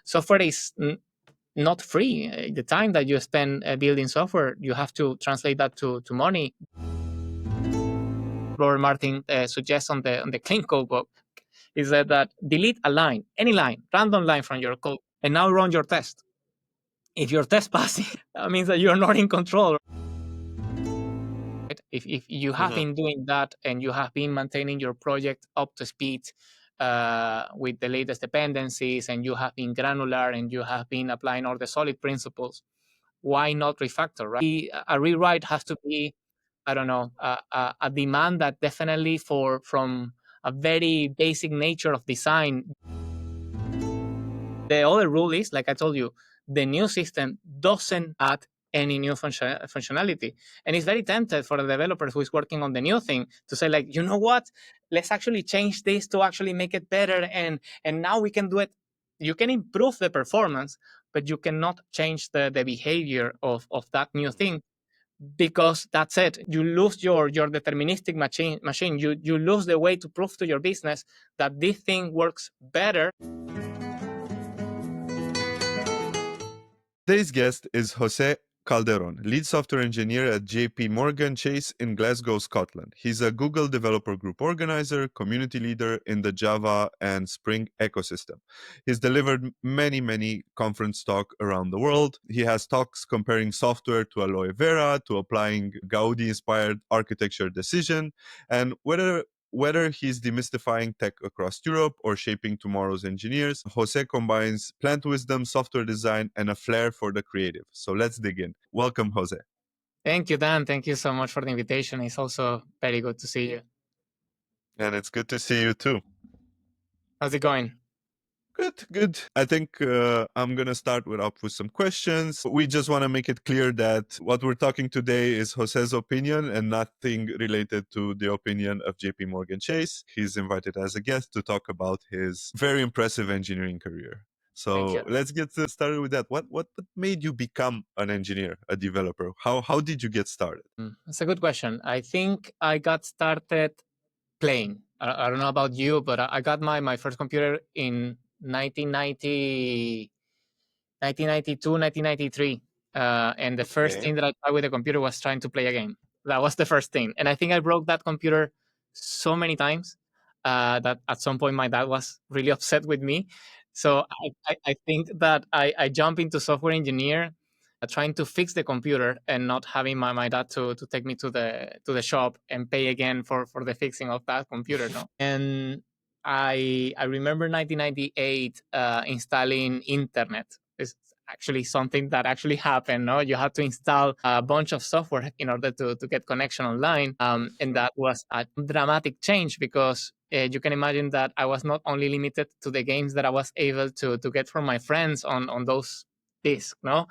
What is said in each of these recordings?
Software is not free. The time that you spend building software, you have to translate that to money. Robert Martin suggests on the clean code book is that delete a line, any line, random line from your code, and now run your test. If your test passes, that means that you're not in control. If you have been doing that and you have been maintaining your project up to speed with the latest dependencies, and you have been granular and you have been applying all the solid principles, why not refactor? Right? A rewrite has to be, I don't know, a demand that definitely from a very basic nature of design. The other rule is, like I told you, the new system doesn't add any new functionality. And it's very tempted for the developer who is working on the new thing to say, like, you know what, let's actually change this to actually make it better. And now we can do it. You can improve the performance, but you cannot change the behavior of that new thing, because that's it. You lose your deterministic machine. You lose the way to prove to your business that this thing works better. Today's guest is José Calderón, lead software engineer at JP Morgan Chase in Glasgow, Scotland. He's a Google Developer Group organizer, community leader in the Java and Spring ecosystem. He's delivered many conference talks around the world. He has talks comparing software to aloe vera, to applying Gaudi-inspired architecture decision, and whether he's demystifying tech across Europe or shaping tomorrow's engineers, Jose combines plant wisdom, software design, and a flair for the creative. So let's dig in. Welcome, Jose. Thank you, Dan. Thank you so much for the invitation. It's also very good to see you. And it's good to see you too. How's it going? Good. I think I'm going to start with some questions. We just want to make it clear that what we're talking today is Jose's opinion and nothing related to the opinion of JP Morgan Chase. He's invited as a guest to talk about his very impressive engineering career. So let's get started with that. What made you become an engineer, a developer? How did you get started? That's a good question. I think I got started playing. I don't know about you, but I got my first computer in 1992, 1993. And the first thing that I tried with the computer was trying to play a game. That was the first thing. And I think I broke that computer so many times that at some point my dad was really upset with me. So I think that I jumped into software engineer trying to fix the computer and not having my dad to take me to the shop and pay again for the fixing of that computer. No? And I remember 1998 installing internet. It's actually something that actually happened. No, you had to install a bunch of software in order to get connection online, and that was a dramatic change because you can imagine that I was not only limited to the games that I was able to get from my friends on those discs. No,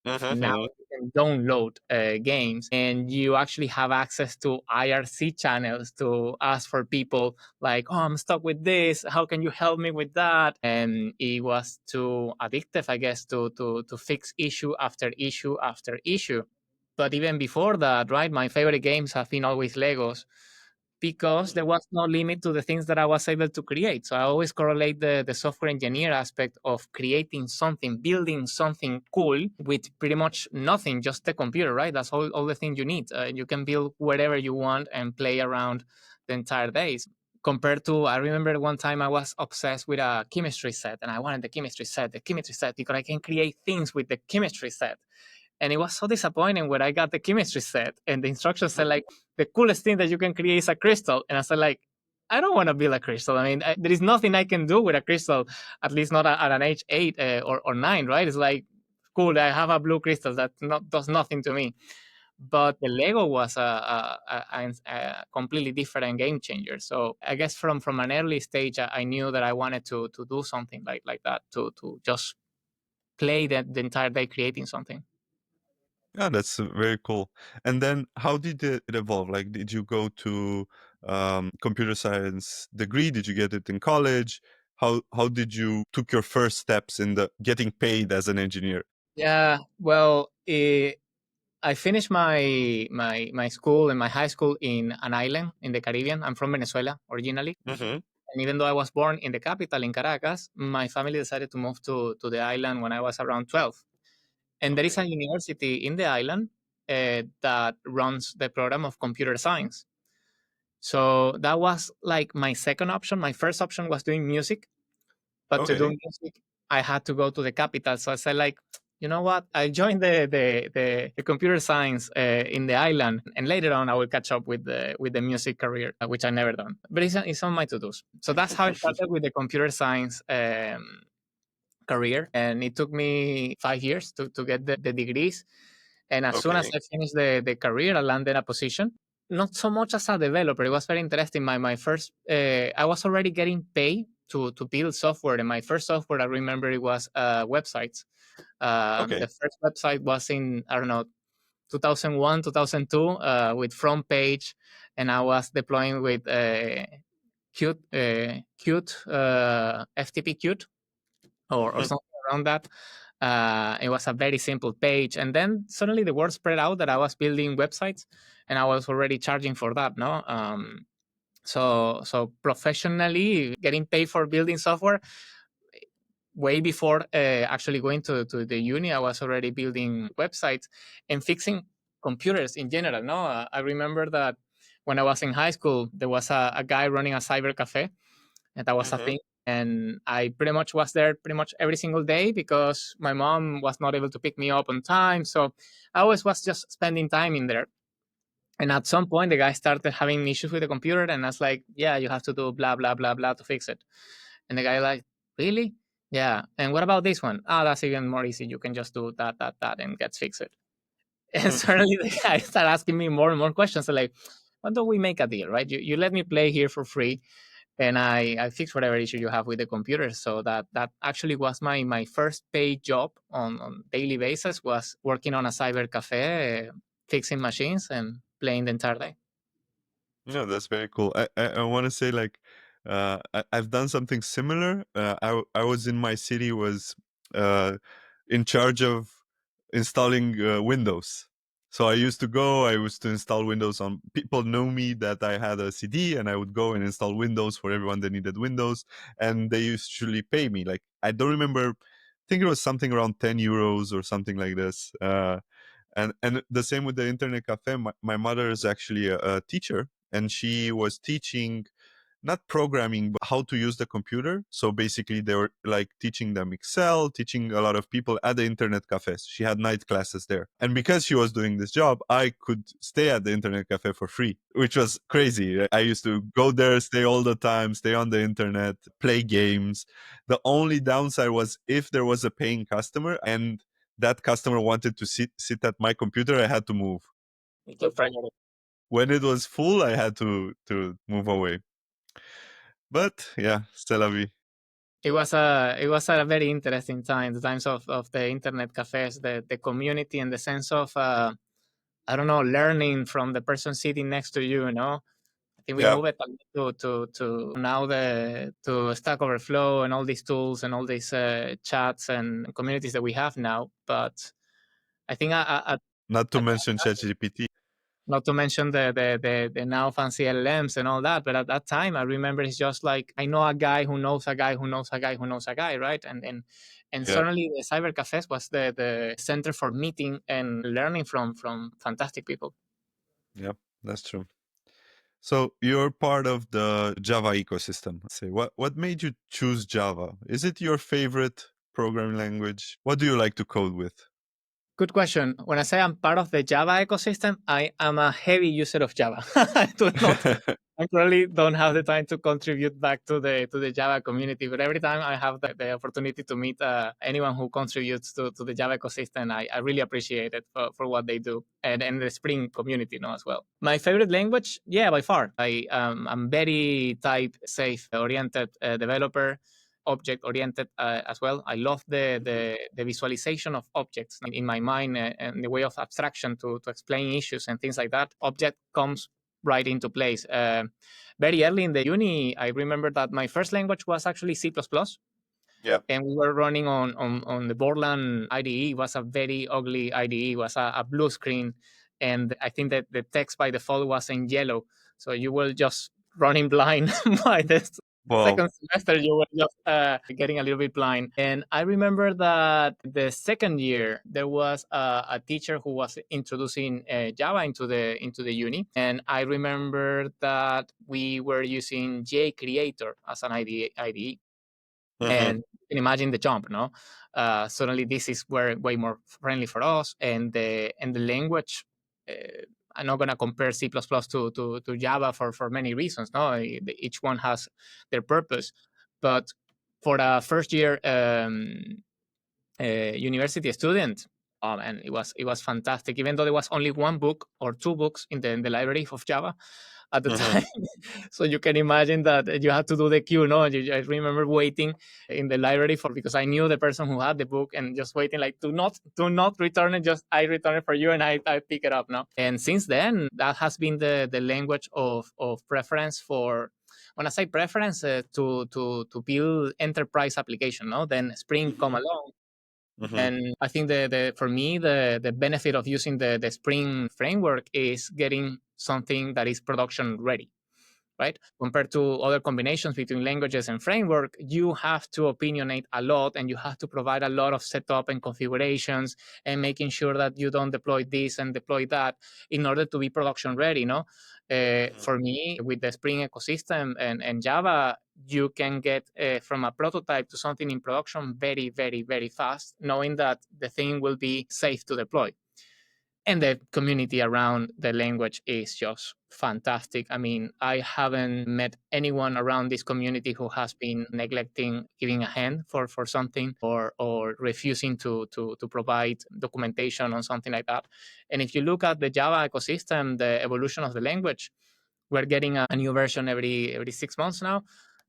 now you can download games, and you actually have access to IRC channels to ask for people like, oh, I'm stuck with this. How can you help me with that? And it was too addictive, I guess, to fix issue after issue after issue. But even before that, right, my favorite games have been always Legos, because there was no limit to the things that I was able to create. So I always correlate the software engineer aspect of creating something, building something cool with pretty much nothing, just the computer, right? That's all the thing you need. You can build wherever you want and play around the entire days. Compared to, I remember one time I was obsessed with a chemistry set, and I wanted the chemistry set, because I can create things with the chemistry set. And it was so disappointing when I got the chemistry set and the instructions said, like, the coolest thing that you can create is a crystal. And I said, like, I don't want to build a crystal. I mean, there is nothing I can do with a crystal, at least not at an age 8 or 9, right? It's like, cool, I have a blue crystal that does nothing to me. But the Lego was a completely different game changer. So I guess from an early stage, I knew that I wanted to do something like that, to just play the entire day creating something. Yeah, that's very cool. And then how did it evolve? Like, did you go to computer science degree? Did you get it in college? How did you took your first steps in the getting paid as an engineer? Yeah, well, I finished my school and my high school in an island in the Caribbean. I'm from Venezuela originally. And even though I was born in the capital, in Caracas, my family decided to move to the island when I was around 12. And there is a university in the island that runs the program of computer science. So that was like my second option. My first option was doing music, but to do Okay. music, I had to go to the capital. So I said, like, you know what? I joined the computer science in the island, and later on, I will catch up with the music career, which I never done. But it's on my to dos. So that's how I started with the computer science career, and it took me 5 years to get the degrees. And as soon as Okay. I finished the career, I landed a position. Not so much as a developer. It was very interesting. My first, I was already getting paid to build software, and my first software I remember it was websites. Okay. The first website was in, I don't know, 2001, 2002, with front page, and I was deploying with FTP Qt or something around that. It was a very simple page, and then suddenly the word spread out that I was building websites, and I was already charging for that. No, so professionally getting paid for building software way before actually going to the uni, I was already building websites and fixing computers in general. No, I remember that when I was in high school, there was a guy running a cyber cafe, and that was a thing. And I pretty much was there pretty much every single day because my mom was not able to pick me up on time. So I always was just spending time in there. And at some point, the guy started having issues with the computer, and I was like, "Yeah, you have to do blah blah blah blah to fix it." And the guy like, "Really? Yeah. And what about this one? Ah, that's even more easy. You can just do that that that and get fixed." And suddenly the guy started asking me more and more questions. So like, why don't we make a deal, right? You let me play here for free, and I fix whatever issue you have with the computer. So that actually was my first paid job on daily basis, was working on a cyber cafe, fixing machines and playing the entire day. No, that's very cool. I want to say like I've done something similar. I was in my city was uh, in charge of installing Windows. So I used to go. I used to install Windows on. People know me that I had a CD, and I would go and install Windows for everyone that needed Windows, and they usually pay me. Like I don't remember. I think it was something around 10 euros or something like this. And the same with the internet cafe. My mother is actually a teacher, and she was teaching not programming but how to use the computer. So basically they were like teaching them Excel, teaching a lot of people at the internet cafes. She had night classes there, and because she was doing this job, I could stay at the internet cafe for free, which was crazy. I used to go there, stay all the time, stay on the internet, play games. The only downside was if there was a paying customer and that customer wanted to sit at my computer, I had to move. When it was full, I had to move away. But yeah, c'est la vie. It was a very interesting time, the times of the internet cafes, the community, and the sense of I don't know, learning from the person sitting next to you. You know, I think we Yeah, move it to now the to Stack Overflow and all these tools and all these chats and communities that we have now. But I think not to at mention ChatGPT. not to mention the now fancy LLMs and all that. But at that time, I remember it's just like I know a guy who knows a guy who knows a guy who knows a guy, right? And Yeah, suddenly the cyber cafes was the center for meeting and learning from fantastic people. yeah, that's true. So you're part of the Java ecosystem. Say, what made you choose Java? Is it your favorite programming language? What do you like to code with? Good question. When I say I'm part of the Java ecosystem, I am a heavy user of Java. I do not. I probably don't have the time to contribute back to the Java community, but every time I have the opportunity to meet anyone who contributes to the Java ecosystem, I really appreciate it for what they do, and the Spring community, as well. My favorite language, yeah, by far. I'm very type safe oriented developer, object oriented as well. I love the visualization of objects in my mind, and the way of abstraction to explain issues and things like that. Object comes right into place. Very early in the uni, I remember that my first language was actually C++, Yeah. and we were running on the Borland IDE. It was a very ugly IDE. It was a blue screen, and I think that the text by default was in yellow. So you will just running blind by this. Wow. second semester you were just getting a little bit blind. And I remember that the second year there was a teacher who was introducing Java into the uni, and I remember that we were using JCreator as an IDE. And you can imagine the jump, no? Suddenly this is way more friendly for us, and the language. I'm not gonna compare C++ to Java for many reasons. No, each one has their purpose, but for a first year university student, and it was fantastic. Even though there was only one book or two books in the library of Java at the time, so you can imagine that you had to do the queue. No, I remember waiting in the library for because I knew the person who had the book and just waiting like do not return it. Just I return it for you and I pick it up now. And since then, that has been the language of preference for. When I say preference, to build enterprise application, no, then Spring come along. And I think the for me the benefit of using the Spring framework is getting something that is production ready, right? Compared to other combinations between languages and framework, you have to opinionate a lot and you have to provide a lot of setup and configurations and making sure that you don't deploy this and deploy that in order to be production ready, no? For me, with the Spring ecosystem and Java, you can get from a prototype to something in production very, very, very fast, knowing that the thing will be safe to deploy. And the community around the language is just fantastic. I mean, I haven't met anyone around this community who has been neglecting giving a hand for something or refusing to provide documentation on something like that. And if you look at the Java ecosystem, the evolution of the language, we're getting a new version every 6 months now.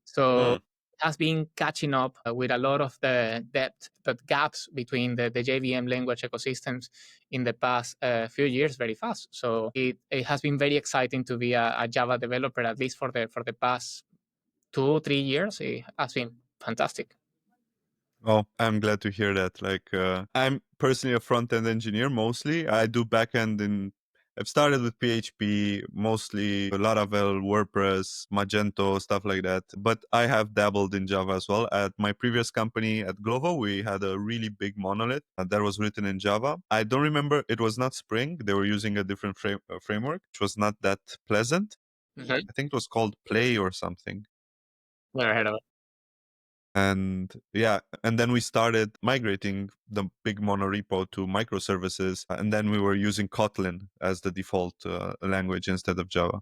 So it has been catching up with a lot of the depth, the gaps between the JVM language ecosystems in the past few years very fast. So it has been very exciting to be a Java developer, at least for the past 2-3 years. It has been fantastic. Oh, I'm glad to hear that. Like, I'm personally a front-end engineer mostly. I do back-end I've started with PHP, mostly Laravel, WordPress, Magento, stuff like that. But I have dabbled in Java as well. At my previous company at Glovo, we had a really big monolith that was written in Java. I don't remember, it was not Spring. They were using a different framework, which was not that pleasant. Mm-hmm. I think it was called Play or something. Never heard of it. And yeah, and then we started migrating the big monorepo to microservices. And then we were using Kotlin as the default language instead of Java.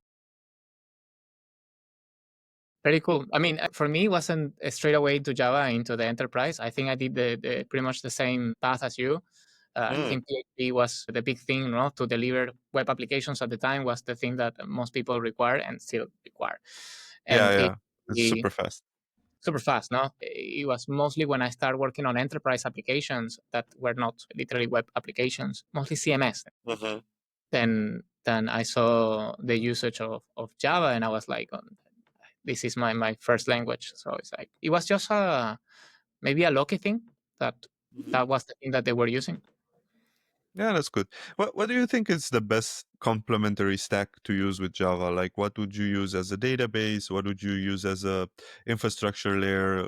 Very cool. I mean, for me, it wasn't straight away to Java into the enterprise. I think I did the pretty much the same path as you. I think PHP was the big thing, no? To deliver web applications at the time was the thing that most people require and still require. Yeah, And yeah. It's it super fast. super fast, no? It was mostly when I started working on enterprise applications that were not literally web applications, mostly CMS. Then I saw the usage of Java and I was like, this is my first language. So it's like it was just maybe a lucky thing that that was the thing that they were using. Yeah, that's good. What do you think is the best complementary stack to use with Java? Like, what would you use as a database? What would you use as a infrastructure layer?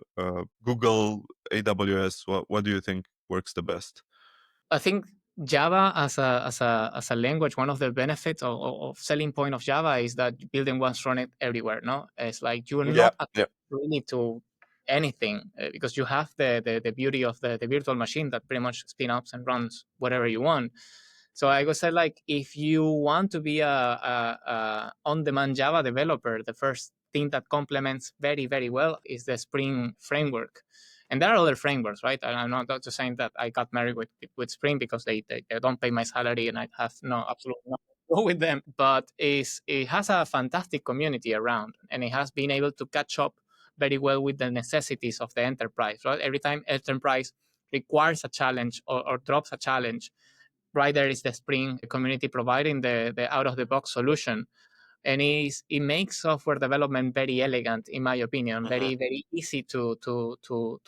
Google, AWS. What do you think works the best? I think Java as a language, one of the benefits of selling point of Java is that building once run it everywhere. No, it's like you're Yeah, not yeah. really to anything because you have the beauty of the virtual machine that pretty much spin ups and runs whatever you want. So I would say like if you want to be a on-demand Java developer, the first thing that complements very well is the Spring framework. And there are other frameworks, right? And I'm not just saying that I got married with Spring because they don't pay my salary and I have no absolutely nothing to do with them. But it has a fantastic community around and it has been able to catch up very well with the necessities of the enterprise, right? Every time enterprise requires a challenge or drops a challenge, right there is the Spring community providing the out of the box solution. And it makes software development very elegant, in my opinion, very easy to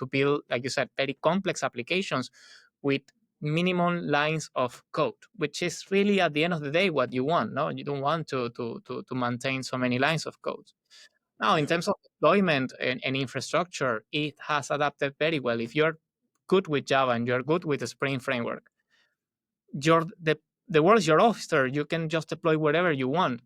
build, like you said, very complex applications with minimum lines of code, which is really at the end of the day what you want. No, you don't want to maintain so many lines of code. Now, in terms of deployment and infrastructure, it has adapted very well. If you're good with Java and you're good with the Spring framework, you're the world's your oyster. You can just deploy wherever you want.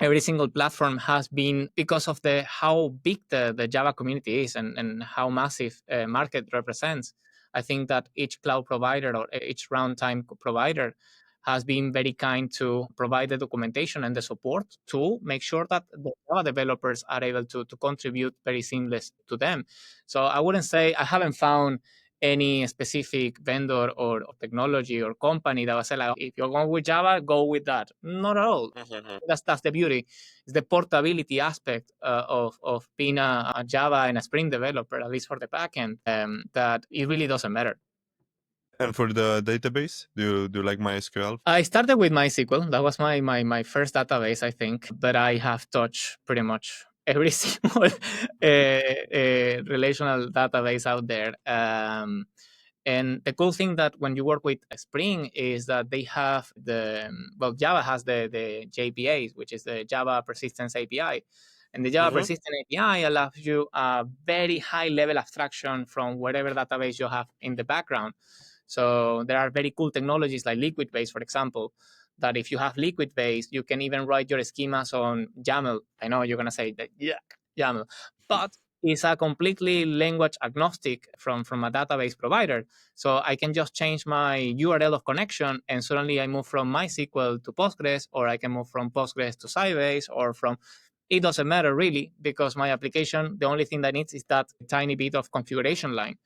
Every single platform has been, because of the how big the Java community is and how massive market represents. I think that each cloud provider or each runtime provider has been very kind to provide the documentation and the support to make sure that the Java developers are able to contribute very seamless to them. So I wouldn't say I haven't found any specific vendor or technology or company that was like, if you're going with Java, go with that. Not at all. That's the beauty. It's the portability aspect of being a Java and a Spring developer, at least for the backend, that it really doesn't matter. And for the database, do you like MySQL? I started with MySQL. That was my first database, I think. But I have touched pretty much every single relational database out there. And the cool thing that when you work with Spring is that they have Java has the JPAs, which is the Java Persistence API. And the Java Persistent API allows you a very high level abstraction from whatever database you have in the background. So there are very cool technologies like liquid base, for example, that if you have liquid base, you can even write your schemas on YAML. I know you're going to say that, yeah, YAML, but it's a completely language agnostic from a database provider. So I can just change my URL of connection and suddenly I move from MySQL to Postgres, or I can move from Postgres to Sybase, or from, it doesn't matter really, because my application, the only thing that needs is that tiny bit of configuration line.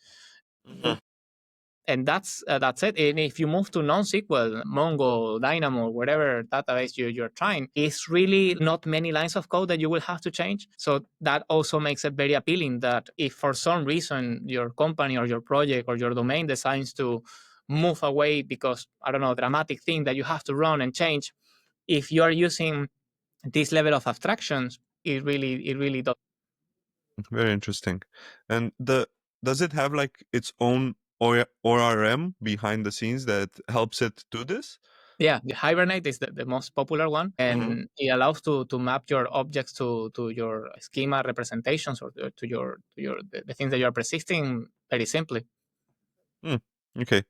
And that's it. And if you move to NoSQL, Mongo, Dynamo, whatever database you're trying, it's really not many lines of code that you will have to change. So that also makes it very appealing that if for some reason your company or your project or your domain decides to move away because, I don't know, dramatic thing that you have to run and change, if you are using this level of abstractions, it really does. Very interesting. And does it have like its own ORM behind the scenes that helps it do this? Yeah, the Hibernate is the most popular one, and it allows to map your objects to your schema representations or to the things that you are persisting very simply. Hmm. Okay.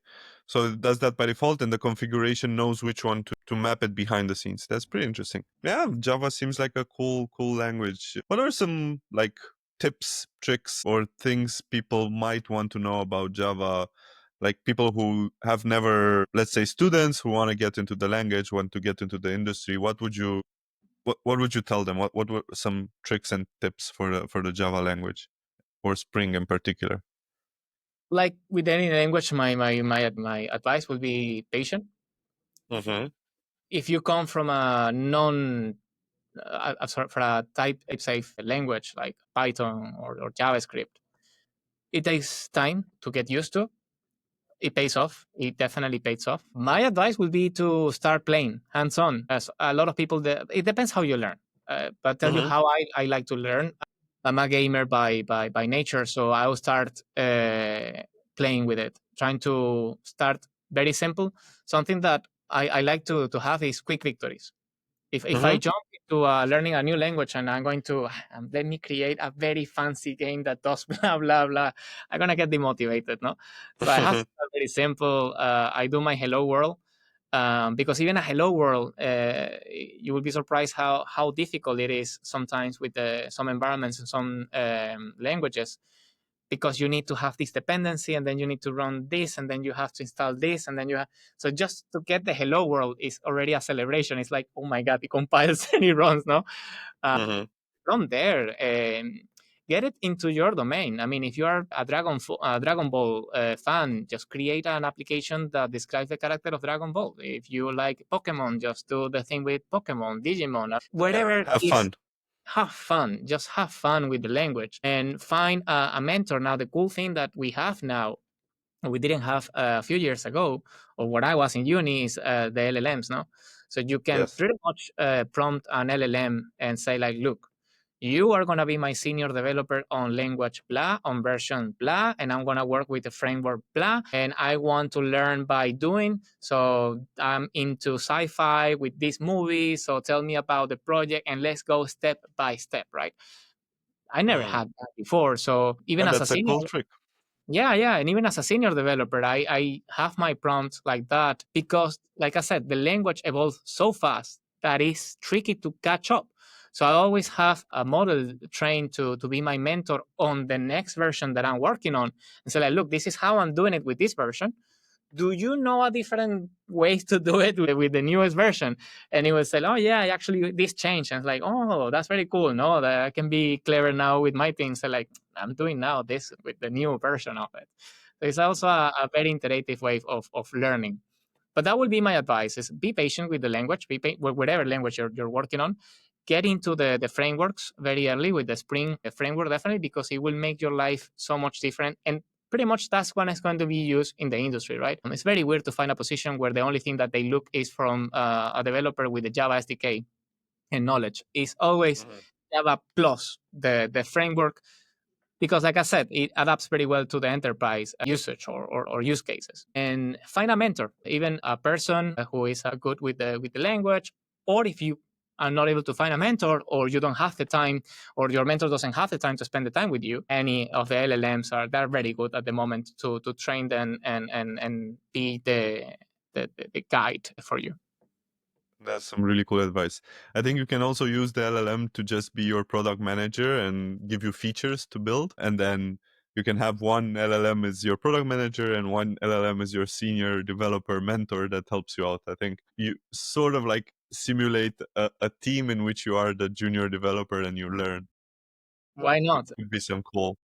So it does that by default, and the configuration knows which one to map it behind the scenes. That's pretty interesting. Yeah, Java seems like a cool language. What are some like tips, tricks, or things people might want to know about Java? Like people who have never, let's say students who want to get into the language, want to get into the industry, what would you tell them? What were some tricks and tips for the Java language or Spring in particular? Like with any language, my advice would be patient. If you come from a non sorry, for a type safe language like Python or JavaScript, it takes time to get used to. It pays off. It definitely pays off. My advice would be to start playing hands on. As a lot of people, it depends how you learn. But tell you how I like to learn. I'm a gamer by nature, so I will start playing with it, trying to start very simple. Something that I like to have is quick victories. If I jump into learning a new language and I'm going to let me create a very fancy game that does blah blah blah, I'm gonna get demotivated, no? So I have to start very simple. I do my hello world because even a hello world, you will be surprised how difficult it is sometimes with some environments and some languages, because you need to have this dependency and then you need to run this and then you have to install this and then so just to get the hello world is already a celebration. It's like, oh my god, it compiles and it runs, no? From there, get it into your domain. I mean, if you are a Dragon Ball fan, just create an application that describes the character of Dragon Ball. If you like Pokemon, just do the thing with Pokemon, Digimon, whatever Have is. fun. Have fun, just have fun with the language and find a mentor. Now, the cool thing that we have now, we didn't have a few years ago, or when I was in uni, is the LLMs, no? So you can Yes. pretty much prompt an LLM and say like, look, you are going to be my senior developer on language blah, on version blah, and I'm going to work with the framework blah, and I want to learn by doing. So I'm into sci-fi with this movie. So tell me about the project and let's go step by step, right? I never had that before. So even And as a that's a senior, cool trick. yeah, and even as a senior developer, I have my prompts like that because, like I said, the language evolves so fast that it's tricky to catch up. So I always have a model trained to be my mentor on the next version that I'm working on, and say like, look, this is how I'm doing it with this version. Do you know a different way to do it with the newest version? And he would say, oh yeah, actually this changed. And it's like, oh, that's very cool. No, that I can be clever now with my things. So like, I'm doing now this with the new version of it. So it's also a very iterative way of learning. But that would be my advice: is be patient with the language, whatever language you're working on. Get into the frameworks very early with the Spring framework, definitely, because it will make your life so much different. And pretty much that's when it's going to be used in the industry, right? It's very weird to find a position where the only thing that they look is from a developer with the Java SDK and knowledge. It's always Java plus the framework, because like I said, it adapts very well to the enterprise usage or use cases. And find a mentor, even a person who is good with the language. Or if you are not able to find a mentor, or you don't have the time, or your mentor doesn't have the time to spend the time with you, any of the LLMs they're very good at the moment to train them and be the guide for you. That's some really cool advice. I think you can also use the LLM to just be your product manager and give you features to build. And then you can have one LLM as your product manager and one LLM as your senior developer mentor that helps you out. I think you sort of like simulate a team in which you are the junior developer and you learn. Why not? It could be some cool.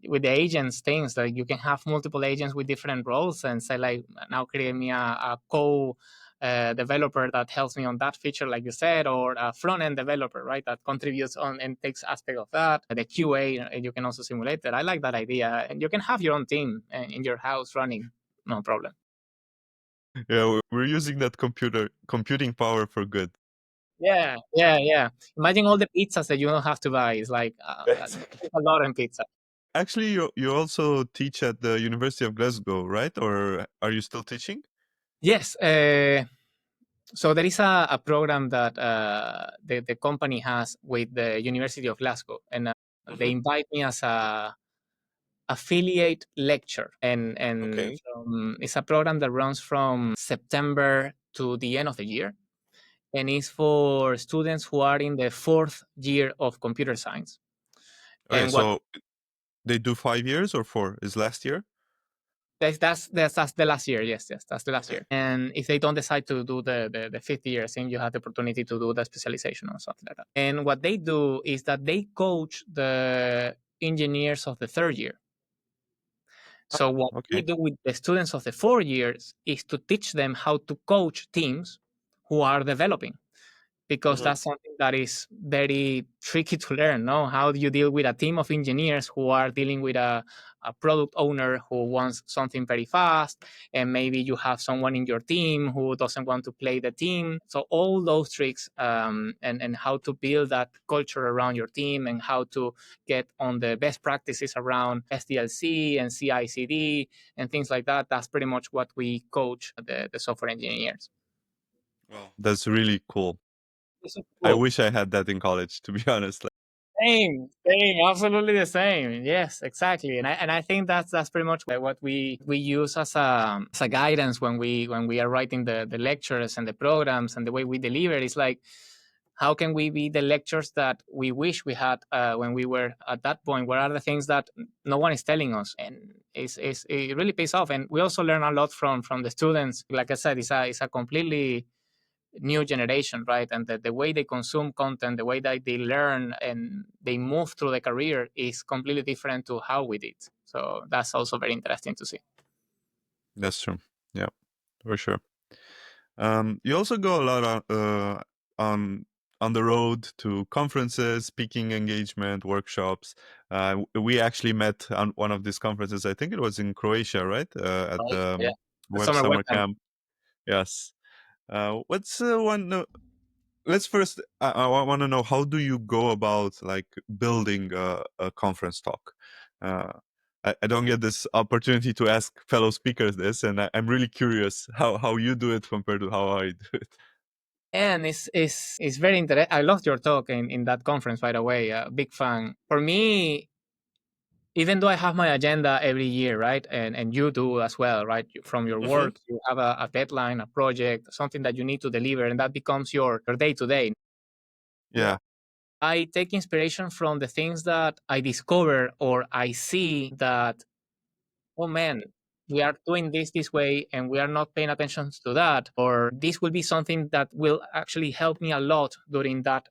With the agents things, that you can have multiple agents with different roles and say like, now create me a co developer that helps me on that feature, like you said, or a front end developer, right, that contributes on and takes aspect of that. The QA, you can also simulate that. I like that idea, and you can have your own team in your house running, no problem. Yeah, we're using that computing power for good. Yeah. Imagine all the pizzas that you don't have to buy. It's like Exactly. a lot in pizza. Actually, you also teach at the University of Glasgow, right? Or are you still teaching? Yes. So there is a program that the company has with the University of Glasgow, and they Hmm. invite me as a affiliate lecture, and Okay. it's a program that runs from September to the end of the year, and it's for students who are in the fourth year of computer science. Okay, And what so they do 5 years or four? Is last year? that's the last year. Yes, that's the last Okay. year. And if they don't decide to do the fifth year, I think you have the opportunity to do the specialization or something like that. And what they do is that they coach the engineers of the third year. So what we Okay. do with the students of the 4 years is to teach them how to coach teams who are developing, because Hmm. that's something that is very tricky to learn. No, how do you deal with a team of engineers who are dealing with a product owner who wants something very fast, and maybe you have someone in your team who doesn't want to play the team. So all those tricks, and how to build that culture around your team, and how to get on the best practices around SDLC and CI/CD and things like that. That's pretty much what we coach the software engineers. Wow. That's really cool. It's so I cool. wish I had that in college, to be honest. Same, absolutely the same. Yes, exactly. And I think that's pretty much what we use as a guidance when we are writing the lectures and the programs, and the way we deliver. It's like, how can we be the lectures that we wish we had when we were at that point? What are the things that no one is telling us? And it really pays off. And we also learn a lot from the students. Like I said, it's a completely new generation, right? And the way they consume content, the way that they learn and they move through the career is completely different to how we did. So that's also very interesting to see. That's true. Yeah, for sure. You also go a lot on on the road to conferences, speaking engagement, workshops. We actually met on one of these conferences. I think it was in Croatia, right? At Oh, the yeah. The Web summer Summer webcam. Camp. Yes. What's one? Let's first. I want to know, how do you go about like building a conference talk? Uh, I don't get this opportunity to ask fellow speakers this, and I'm really curious how you do it compared to how I do it. And it's very interesting. I loved your talk in that conference, by the way. Big fan. For me, even though I have my agenda every year, right? And you do as well, right? From your Mm-hmm. work, you have a deadline, a project, something that you need to deliver, and that becomes your day to day. Yeah. I take inspiration from the things that I discover or I see that, oh man, we are doing this way and we are not paying attention to that, or this will be something that will actually help me a lot during that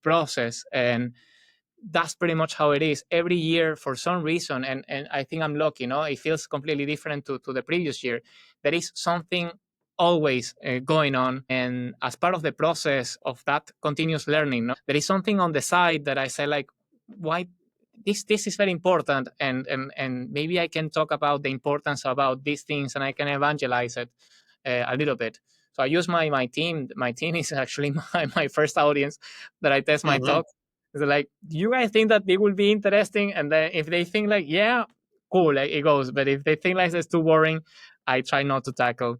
process. And that's pretty much how it is every year for some reason. And I think I'm lucky, it feels completely different to the previous year. There is something always going on, and as part of the process of that continuous learning, there is something on the side that I say, like, why this is very important, and maybe I can talk about the importance about these things and I can evangelize it a little bit. So I use my team. My team is actually my first audience that I test my Mm-hmm. talk. It's like, do you guys think that it will be interesting? And then if they think like, yeah, cool, like, it goes. But if they think like it's too boring, I try not to tackle.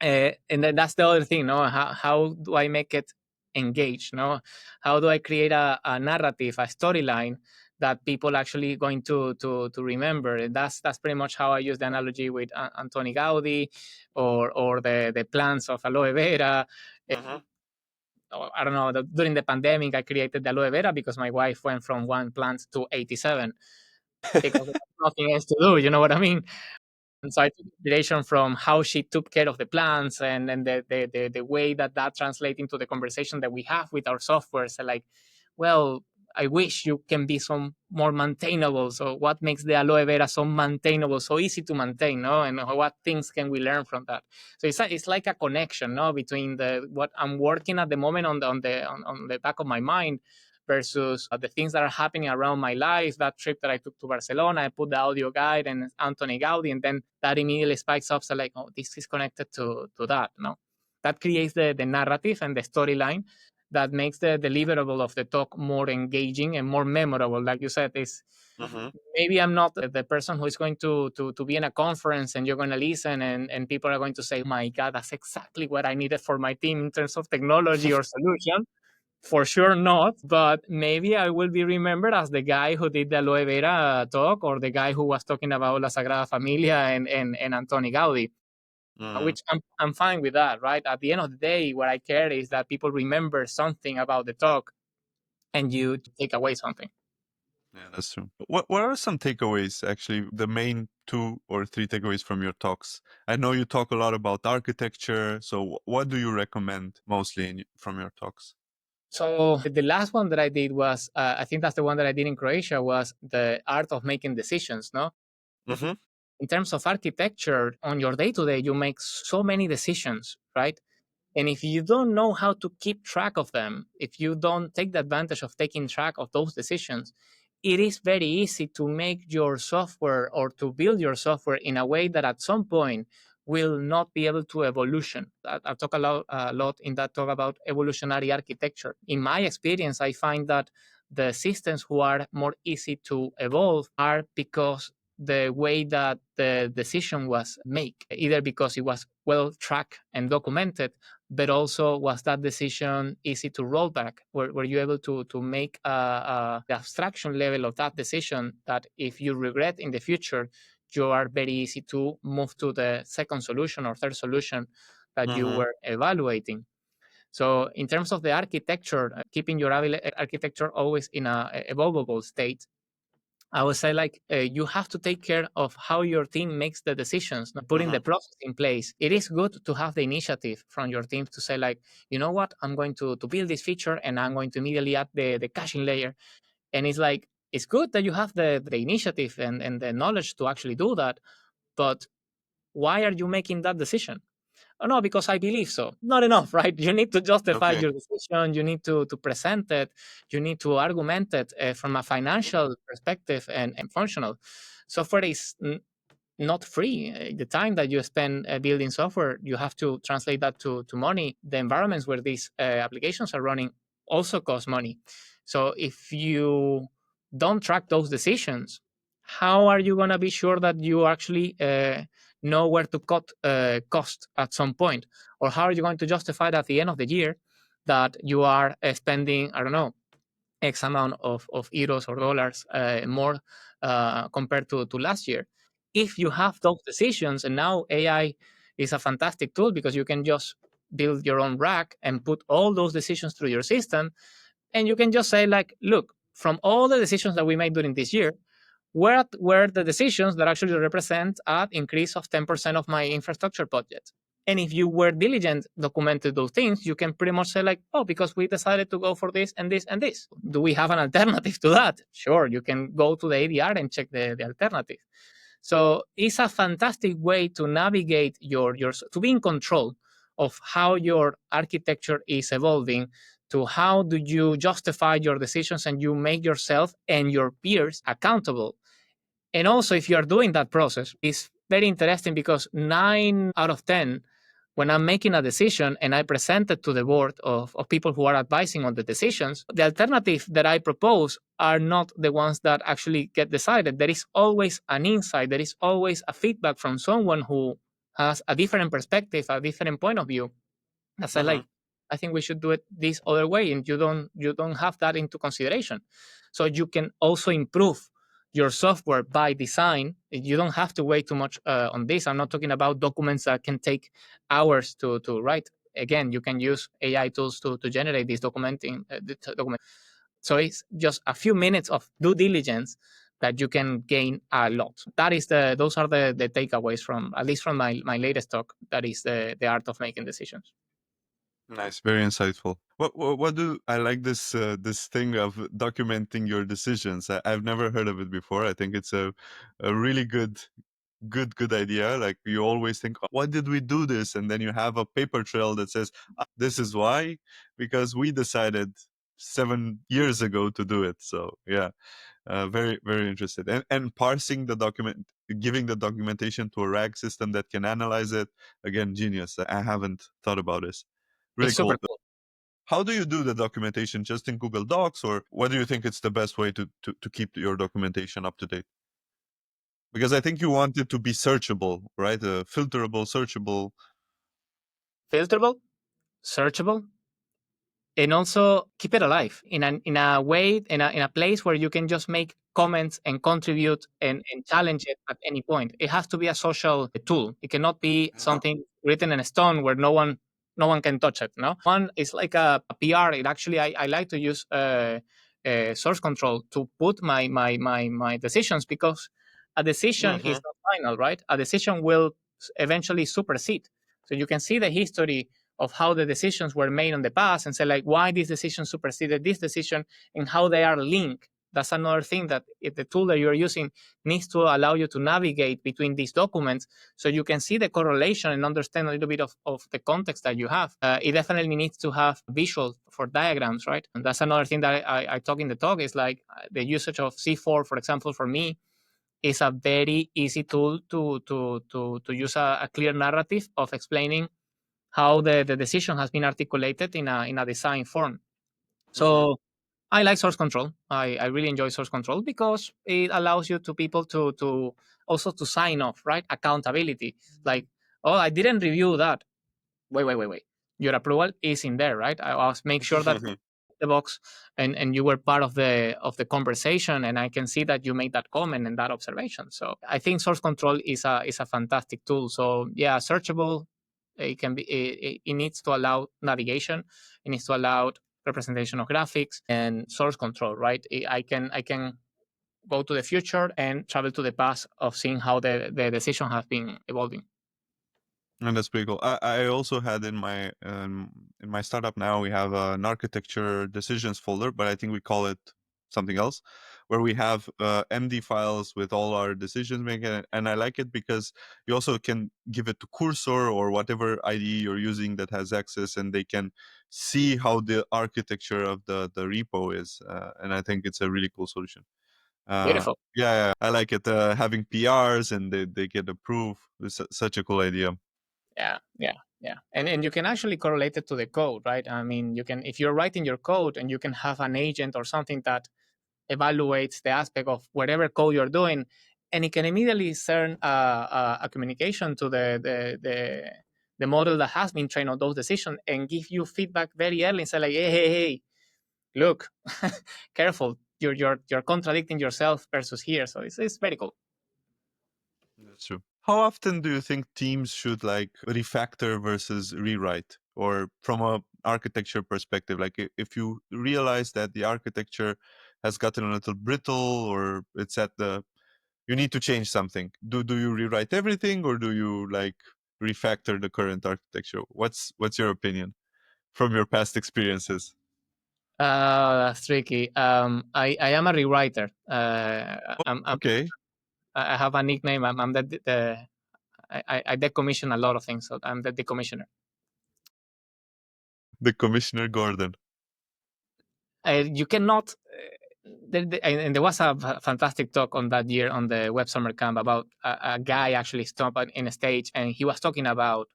And then that's the other thing, no? How do I make it engaged? No, how do I create a narrative, a storyline that people actually going to remember? And that's pretty much how I use the analogy with Antoni Gaudi, or the plants of aloe vera. Mm-hmm. I don't know. During the pandemic, I created the aloe vera because my wife went from one plant to 87 because there was nothing else to do. You know what I mean? And so I took inspiration from how she took care of the plants, and the way that translates into the conversation that we have with our software. So like, well, I wish you can be some more maintainable. So what makes the aloe vera so maintainable, so easy to maintain, no? And what things can we learn from that? So it's like a connection, no, between the what I'm working at the moment on the back of my mind versus the things that are happening around my life. That trip that I took to Barcelona, I put the audio guide and Anthony Gaudi, and then that immediately spikes up. So like, oh, this is connected to that. No, that creates the narrative and the storyline that makes the deliverable of the talk more engaging and more memorable. Like you said, is Mm-hmm. maybe I'm not the person who is going to be in a conference and you're going to listen, and people are going to say, oh my God, that's exactly what I needed for my team in terms of technology or solution. For sure not, but maybe I will be remembered as the guy who did the aloe vera talk, or the guy who was talking about La Sagrada Familia and Antoni Gaudi, Mm. which I'm fine with that, right? At the end of the day, what I care is that people remember something about the talk and you take away something. Yeah, that's true. What are some takeaways, actually, the main 2 or 3 takeaways from your talks? I know you talk a lot about architecture, so what do you recommend mostly from your talks? So the last one that I did was, I think that's the one that I did in Croatia, was the art of making decisions, no? Mm-hmm. In terms of architecture, on your day to day, you make so many decisions, right? And if you don't know how to keep track of them, if you don't take the advantage of taking track of those decisions, it is very easy to make your software or to build your software in a way that at some point will not be able to evolution. I talk a lot in that talk about evolutionary architecture. In my experience, I find that the systems who are more easy to evolve are because the way that the decision was made, either because it was well tracked and documented, but also was that decision easy to roll back? Were you able to make the abstraction level of that decision that if you regret in the future, you are very easy to move to the second solution or third solution that you Mm-hmm. were evaluating? So in terms of the architecture, keeping your architecture always in a evolvable state, I would say, like, you have to take care of how your team makes the decisions, putting the Mm-hmm. process in place. It is good to have the initiative from your team to say, like, you know what, I'm going to build this feature and I'm going to immediately add the caching layer. And it's like, it's good that you have the initiative and the knowledge to actually do that. But why are you making that decision? Oh, no, because I believe so. Not enough, right? You need to justify Okay. your decision. You need to present it. You need to argument it from a financial perspective and functional. Software is not free. The time that you spend building software, you have to translate that to money. The environments where these applications are running also cost money. So if you don't track those decisions, how are you going to be sure that you actually know where to cut cost at some point? Or how are you going to justify that at the end of the year that you are spending, I don't know, X amount of euros or dollars more compared to last year? If you have those decisions, and now AI is a fantastic tool because you can just build your own rack and put all those decisions through your system, and you can just say like, look, from all the decisions that we made during this year, what were the decisions that actually represent an increase of 10% of my infrastructure budget? And if you were diligent, documented those things, you can pretty much say like, oh, because we decided to go for this and this and this. Do we have an alternative to that? Sure, you can go to the ADR and check the alternative. So it's a fantastic way to navigate to be in control of how your architecture is evolving, to how do you justify your decisions and you make yourself and your peers accountable. And also, if you are doing that process, it's very interesting because 9 out of 10, when I'm making a decision and I present it to the board of people who are advising on the decisions, the alternative that I propose are not the ones that actually get decided. There is always an insight, there is always a feedback from someone who has a different perspective, a different point of view. I said, like, I think we should do it this other way, and you don't have that into consideration. So you can also improve your software by design. You don't have to wait too much on this. I'm not talking about documents that can take hours to write. Again, you can use AI tools to generate this documenting document. So it's just a few minutes of due diligence that you can gain a lot. That is those are the takeaways from, at least from my latest talk. That is the art of making decisions. Nice, very insightful. What do I like this thing of documenting your decisions? I've never heard of it before. I think it's a really good idea. Like you always think, why did we do this? And then you have a paper trail that says, this is why, because we decided 7 years ago to do it. So yeah, very, very interested. And parsing the document, giving the documentation to a RAG system that can analyze it. Again, genius. I haven't thought about this. Really It's super cool. cool. How do you do the documentation? Just in Google Docs, or what do you think it's the best way to keep your documentation up to date? Because I think you want it to be searchable, right? Filterable, searchable. Filterable, searchable, and also keep it alive in a way, in a place where you can just make comments and contribute and challenge it at any point. It has to be a social tool. It cannot be something written in stone where no one can touch it. No one is like a PR. It actually, I like to use source control to put my decisions, because a decision is not final, right? A decision will eventually supersede. So you can see the history of how the decisions were made in the past and say like why this decision superseded this decision and how they are linked. That's another thing, that if the tool that you're using needs to allow you to navigate between these documents so you can see the correlation and understand a little bit of the context that you have. It definitely needs to have visual for diagrams, right? And that's another thing that I talk in the talk, is like the usage of C4, for example, for me is a very easy tool to use a clear narrative of explaining how the decision has been articulated in a design form. So I like source control. I really enjoy source control because it allows you to people to also to sign off, right? Accountability. Like, oh, I didn't review that. Wait. Your approval is in there, right? I was make sure that the box and you were part of the conversation, and I can see that you made that comment and that observation. So I think source control is a fantastic tool. So yeah, searchable. It can be. It needs to allow navigation. It needs to allow representation of graphics and source control. Right. I can go to the future and travel to the past of seeing how the decision has been evolving. And that's pretty cool. I also had in my startup now we have an architecture decisions folder, but I think we call it something else, where we have MD files with all our decisions making, and I like it because you also can give it to Cursor or whatever IDE you're using that has access, and they can see how the architecture of the repo is, and I think it's a really cool solution. Beautiful. Yeah, I like it. Having PRs and they get approved. It's such a cool idea. Yeah. And you can actually correlate it to the code, right? I mean, you can, if you're writing your code and you can have an agent or something that evaluates the aspect of whatever code you're doing, and it can immediately send a communication to the model that has been trained on those decisions and give you feedback very early and say like, hey, look, careful, you're contradicting yourself versus here. So it's very cool. That's true. How often do you think teams should like refactor versus rewrite? Or from a architecture perspective, like if you realize that the architecture has gotten a little brittle or it's at the you need to change something, do you rewrite everything or do you like refactor the current architecture? What's your opinion from your past experiences? That's tricky. I am a rewriter. Okay. I have a nickname. I'm I decommission a lot of things. So I'm the decommissioner. The Commissioner Gordon. You cannot. And there was a fantastic talk on that year on the Web Summer Camp about a guy actually stopped in a stage and he was talking about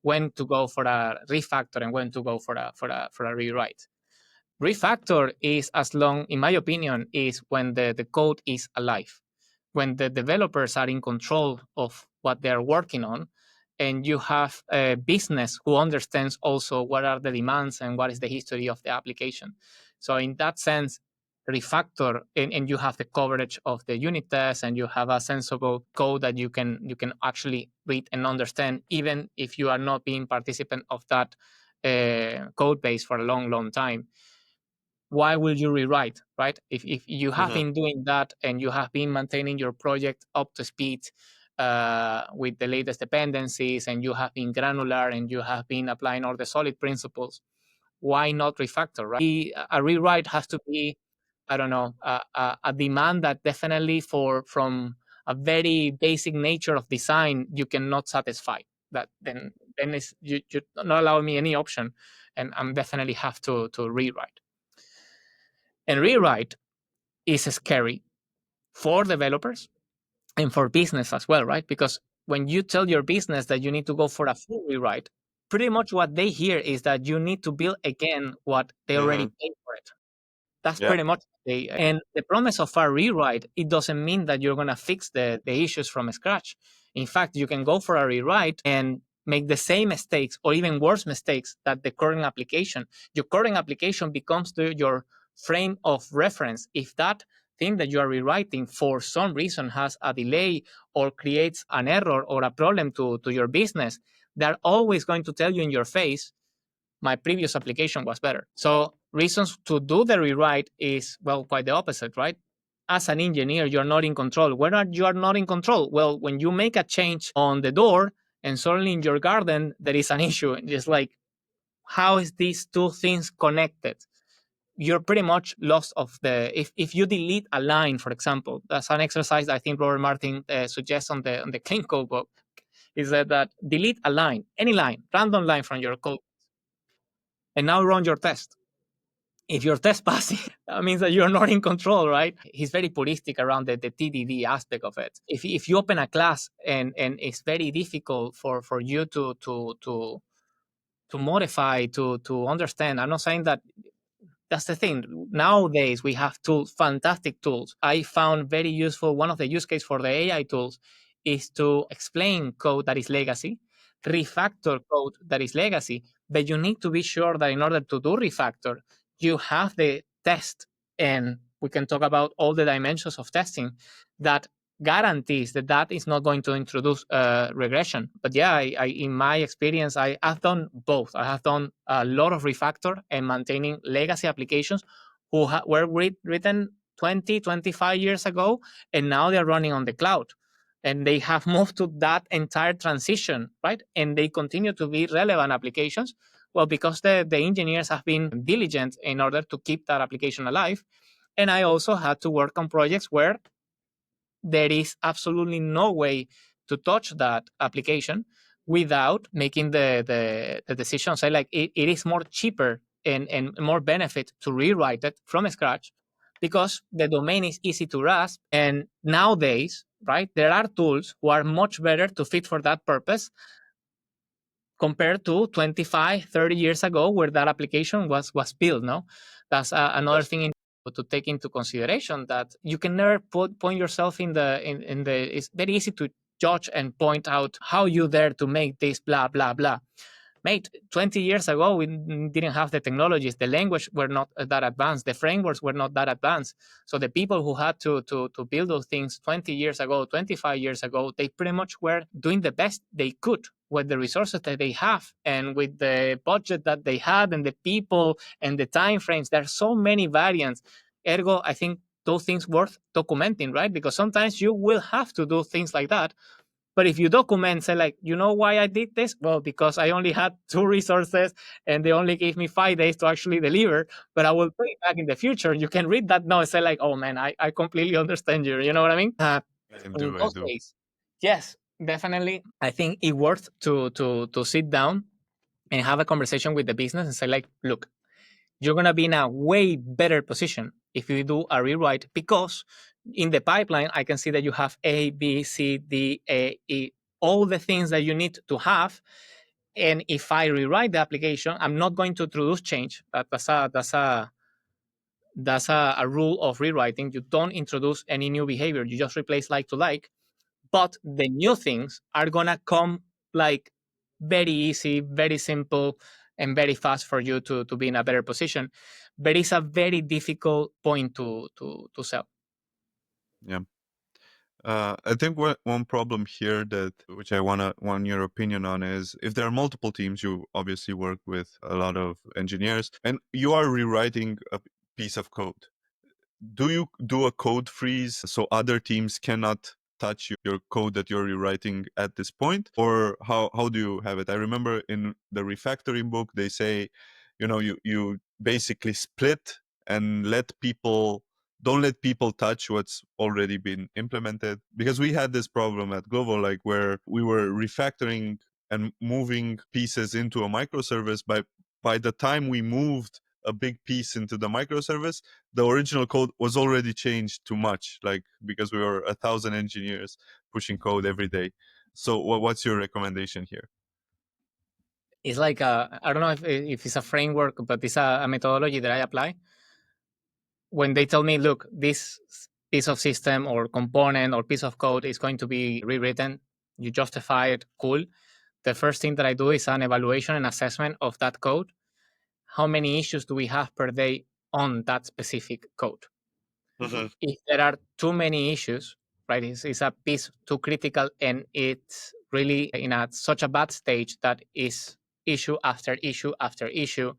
when to go for a refactor and when to go for a rewrite. Refactor is as long, in my opinion, is when the code is alive, when the developers are in control of what they're working on, and you have a business who understands also what are the demands and what is the history of the application. So in that sense, refactor, and you have the coverage of the unit tests, and you have a sensible code that you can actually read and understand, even if you are not being participant of that code base for a long time. Why will you rewrite, right? If you have been doing that and you have been maintaining your project up to speed with the latest dependencies, and you have been granular and you have been applying all the solid principles, why not refactor, right? A rewrite has to be, I don't know, a demand that definitely from a very basic nature of design you cannot satisfy. That then is you not allow me any option, and I'm definitely have to rewrite. And rewrite is scary for developers and for business as well, right? Because when you tell your business that you need to go for a full rewrite, pretty much what they hear is that you need to build again what they already paid for it. That's Yeah. pretty much and the promise of a rewrite, it doesn't mean that you're gonna fix the issues from scratch. In fact, you can go for a rewrite and make the same mistakes or even worse mistakes that the current application. Your current application becomes your frame of reference. If that thing that you are rewriting for some reason has a delay or creates an error or a problem to your business, they're always going to tell you in your face, my previous application was better. So reasons to do the rewrite is, well, quite the opposite, right? As an engineer, you're not in control. When are you are not in control? Well, when you make a change on the door and suddenly in your garden there is an issue, it's like, how is these two things connected? You're pretty much lost of the if you delete a line, for example. That's an exercise I think Robert Martin suggests on the clean code book, is that delete a line, any line, random line from your code, and now run your test. If your test passes, that means that you're not in control, right? He's very puristic around the TDD aspect of it. If you open a class and it's very difficult for you to modify, to understand. I'm not saying that. That's the thing. Nowadays, we have tools, fantastic tools. I found very useful. One of the use cases for the AI tools is to explain code that is legacy, refactor code that is legacy. But you need to be sure that in order to do refactor, you have the test, and we can talk about all the dimensions of testing that guarantees that that is not going to introduce regression. But yeah, in my experience, I've done both. I have done a lot of refactor and maintaining legacy applications who were written 20, 25 years ago, and now they're running on the cloud. And they have moved to that entire transition, right? And they continue to be relevant applications. Well, because the engineers have been diligent in order to keep that application alive. And I also had to work on projects where there is absolutely no way to touch that application without making the decision. Say like it is more cheaper and more benefit to rewrite it from scratch because the domain is easy to grasp. And nowadays, right, there are tools who are much better to fit for that purpose compared to 25, 30 years ago where that application was built. No, that's another thing to take into consideration that you can never point yourself in the it's very easy to judge and point out how you dare to make this blah blah blah. Mate, 20 years ago, we didn't have the technologies. The language were not that advanced. The frameworks were not that advanced. So the people who had to build those things 20 years ago, 25 years ago, they pretty much were doing the best they could with the resources that they have and with the budget that they had and the people and the time frames. There are so many variants. Ergo, I think those things worth documenting, right? Because sometimes you will have to do things like that. But if you document, say like, you know why I did this? Well, because I only had 2 resources and they only gave me 5 days to actually deliver, but I will pay back in the future. You can read that now and say like, oh man, I completely understand you. You know what I mean? In I those do. days, yes, definitely. I think it worth to sit down and have a conversation with the business and say like, look, you're going to be in a way better position if you do a rewrite, because in the pipeline, I can see that you have A, B, C, D, E, all the things that you need to have. And if I rewrite the application, I'm not going to introduce change. That's a rule of rewriting. You don't introduce any new behavior. You just replace like to like. But the new things are gonna come like very easy, very simple, and very fast for you to be in a better position. But it's a very difficult point to sell. Yeah. I think one problem here that which I want your opinion on is if there are multiple teams, you obviously work with a lot of engineers, and you are rewriting a piece of code. Do you do a code freeze so other teams cannot touch your code that you're rewriting at this point, or how do you have it? I remember in the refactoring book they say, you basically split and don't let people touch what's already been implemented, because we had this problem at Glovo, like where we were refactoring and moving pieces into a microservice. By the time we moved a big piece into the microservice, the original code was already changed too much, like because we were 1,000 engineers pushing code every day. So what's your recommendation here? It's like I don't know if it's a framework, but it's a methodology that I apply. When they tell me, look, this piece of system or component or piece of code is going to be rewritten, you justify it, cool. The first thing that I do is an evaluation and assessment of that code. How many issues do we have per day on that specific code? Mm-hmm. If there are too many issues, right, it's a piece too critical and it's really in such a bad stage that is issue after issue after issue,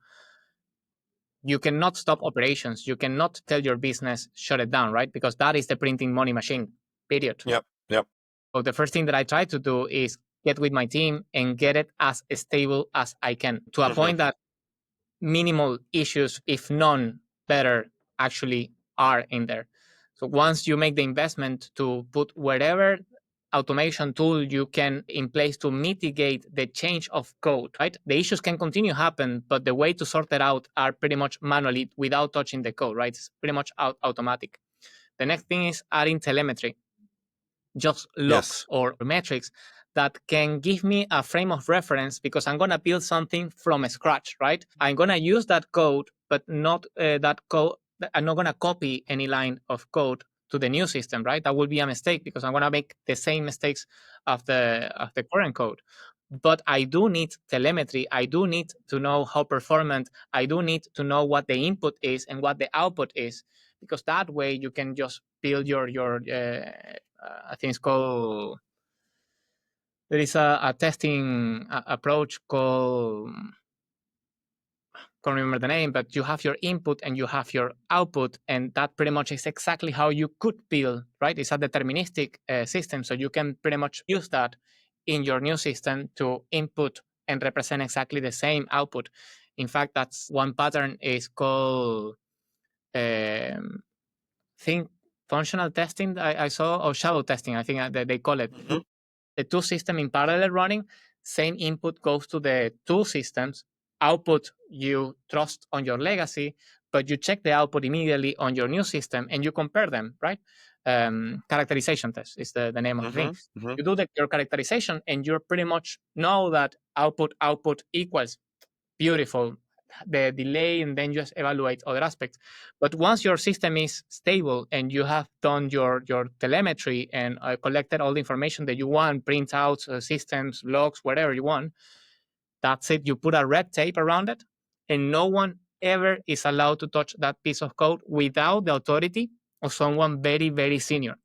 you cannot stop operations. You cannot tell your business, shut it down, right? Because that is the printing money machine, period. Yep. Yep. So the first thing that I try to do is get with my team and get it as stable as I can, to a point that minimal issues, if none, better actually are in there. So once you make the investment to put whatever automation tool you can in place to mitigate the change of code, right? The issues can continue happen, but the way to sort it out are pretty much manually without touching the code, right? It's pretty much automatic. The next thing is adding telemetry, just logs or metrics that can give me a frame of reference, because I'm going to build something from scratch, right? I'm going to use that code, but not that code. I'm not going to copy any line of code to the new system, right? That will be a mistake because I'm going to make the same mistakes of the current code. But I do need telemetry. I do need to know how performant. I do need to know what the input is and what the output is, because that way you can just build your I think it's called, there is a testing approach called, can't remember the name, but you have your input and you have your output, and that pretty much is exactly how you could build, right? It's a deterministic system, so you can pretty much use that in your new system to input and represent exactly the same output. In fact, that's one pattern is called think functional testing I saw, or shadow testing, I think they call it. The two systems in parallel running, same input goes to the two systems, output you trust on your legacy, but you check the output immediately on your new system and you compare them, right? Characterization test is the name of the thing. You do your characterization and you pretty much know that output equals beautiful. the delay, and then just evaluate other aspects. But once your system is stable and you have done your telemetry and collected all the information that you want, printouts, systems, logs, whatever you want, that's it. You put a red tape around it, and no one ever is allowed to touch that piece of code without the authority of someone very, very senior.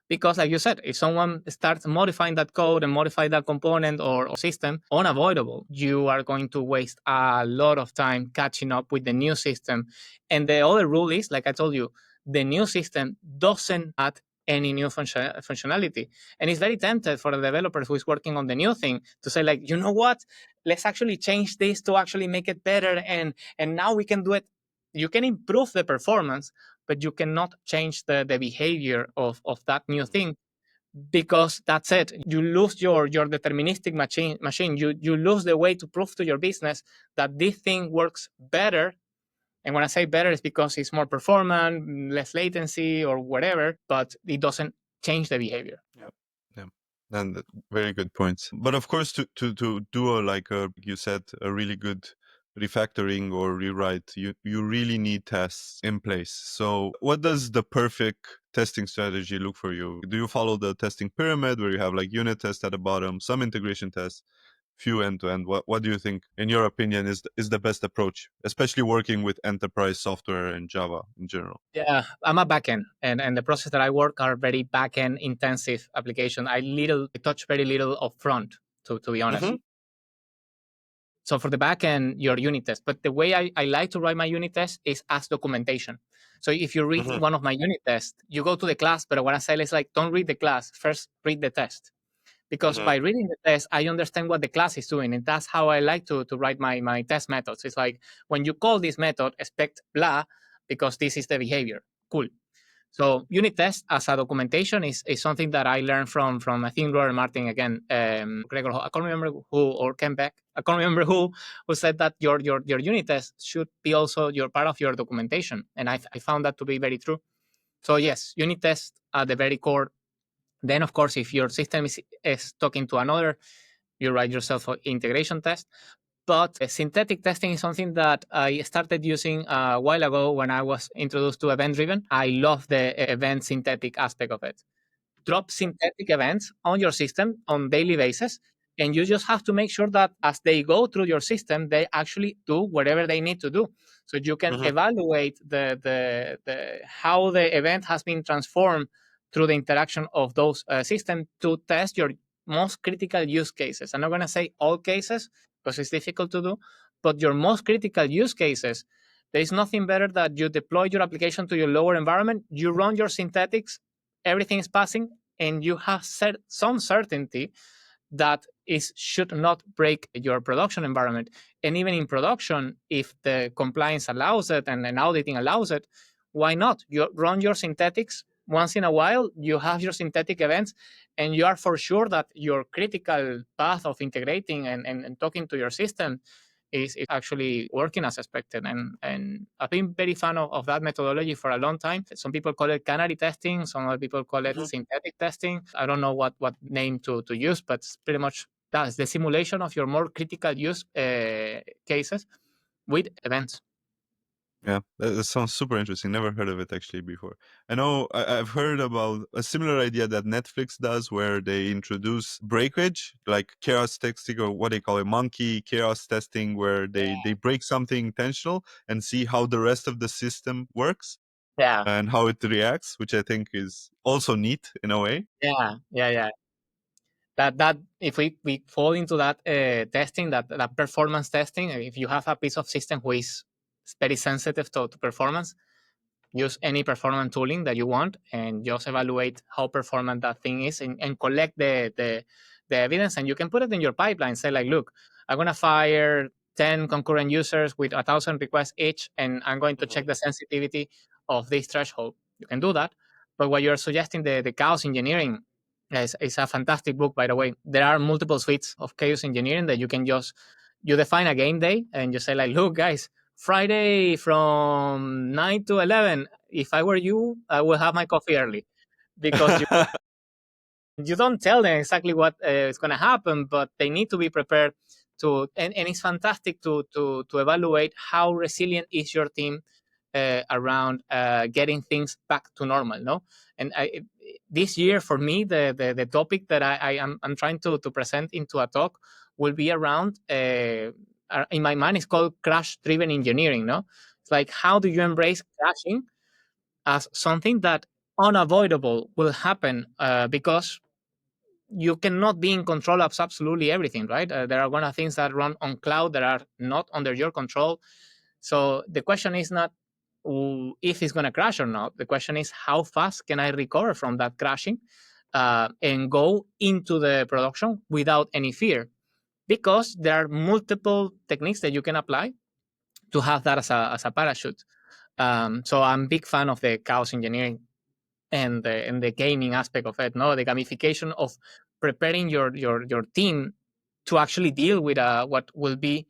Because, like you said, if someone starts modifying that code and modify that component or system, unavoidable, you are going to waste a lot of time catching up with the new system. And the other rule is, like I told you, the new system doesn't add any new functionality. And it's very tempted for a developer who is working on the new thing to say, like, you know what, let's actually change this to actually make it better. And now we can do it. You can improve the performance, but you cannot change the behavior of that new thing, because that's it. You lose your deterministic machine. You lose the way to prove to your business that this thing works better. And when I say better, it's because it's more performant, less latency, or whatever, but it doesn't change the behavior. Yeah. Yeah. And very good points. But of course, to do you said, a really good refactoring or rewrite, you really need tests in place. So what does the perfect testing strategy look for you? Do you follow the testing pyramid where you have like unit tests at the bottom, some integration tests, few end-to-end? What do you think, in your opinion, is the best approach, especially working with enterprise software and Java in general? Yeah, I'm a backend, and the process that I work are very backend intensive application. I touch very little upfront, to be honest. So for the backend, your unit test. But the way I like to write my unit test is as documentation. So if you read one of my unit tests, you go to the class, but what I say is like, don't read the class, first read the test. Because by reading the test, I understand what the class is doing. And that's how I like to write my test methods. It's like, when you call this method, expect blah, because this is the behavior. Cool. So unit test as a documentation is something that I learned from I think Robert Martin again, Gregor. I can't remember who, or Ken Beck. I can't remember who said that your unit test should be also your part of your documentation, and I found that to be very true. So yes, unit test at the very core. Then of course, if your system is talking to another, you write yourself an integration test. But synthetic testing is something that I started using a while ago when I was introduced to event-driven. I love the event synthetic aspect of it. Drop synthetic events on your system on daily basis, and you just have to make sure that as they go through your system, they actually do whatever they need to do. So you can evaluate the how the event has been transformed through the interaction of those systems to test your most critical use cases. I'm not going to say all cases because it's difficult to do, but your most critical use cases, there is nothing better that you deploy your application to your lower environment, you run your synthetics, everything is passing, and you have some certainty that is should not break your production environment. And even in production, if the compliance allows it and auditing allows it, why not? You run your synthetics once in a while, you have your synthetic events, and you are for sure that your critical path of integrating and talking to your system is actually working as expected. And I've been very fan of that methodology for a long time. Some people call it canary testing. Some other people call it synthetic testing. I don't know what name to use, but it's pretty much that's the simulation of your more critical use cases with events. Yeah, that sounds super interesting. Never heard of it actually before. I know I've heard about a similar idea that Netflix does, where they introduce breakage, like chaos testing, or what they call it, monkey chaos testing, where they break something intentional and see how the rest of the system works and how it reacts, which I think is also neat in a way. Yeah. That if we fall into that testing, that performance testing, if you have a piece of system who is very sensitive to performance, use any performance tooling that you want and just evaluate how performant that thing is, and collect the evidence, and you can put it in your pipeline. Say like, look, I'm going to fire 10 concurrent users with 1,000 requests each, and I'm going to check the sensitivity of this threshold. You can do that. But what you're suggesting, the chaos engineering, is a fantastic book, by the way. There are multiple suites of chaos engineering that you can you define a game day and you say like, look guys, Friday from 9 to 11, if I were you, I would have my coffee early, because you don't tell them exactly what is going to happen, but they need to be prepared and it's fantastic to evaluate how resilient is your team around getting things back to normal. No, and this year for me, the topic that I'm trying to present into a talk will be around. In my mind, it's called crash-driven engineering. No, it's like how do you embrace crashing as something that unavoidable will happen because you cannot be in control of absolutely everything, right? There are one of things that run on cloud that are not under your control. So the question is not if it's going to crash or not. The question is how fast can I recover from that crashing and go into the production without any fear? Because there are multiple techniques that you can apply to have that as a parachute. So I'm a big fan of the chaos engineering and the gaming aspect of it. No, the gamification of preparing your team to actually deal with what will be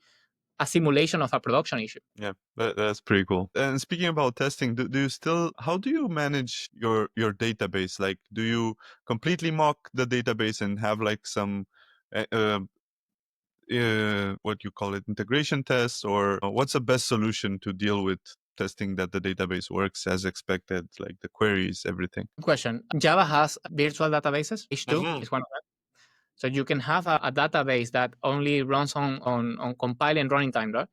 a simulation of a production issue. Yeah, that's pretty cool. And speaking about testing, do you still, how do you manage your database? Like, do you completely mock the database and have like some what you call it, integration tests, or what's the best solution to deal with testing that the database works as expected, like the queries, everything? Good question. Java has virtual databases. H2 is one of them. So you can have a database that only runs on compile and running time, right?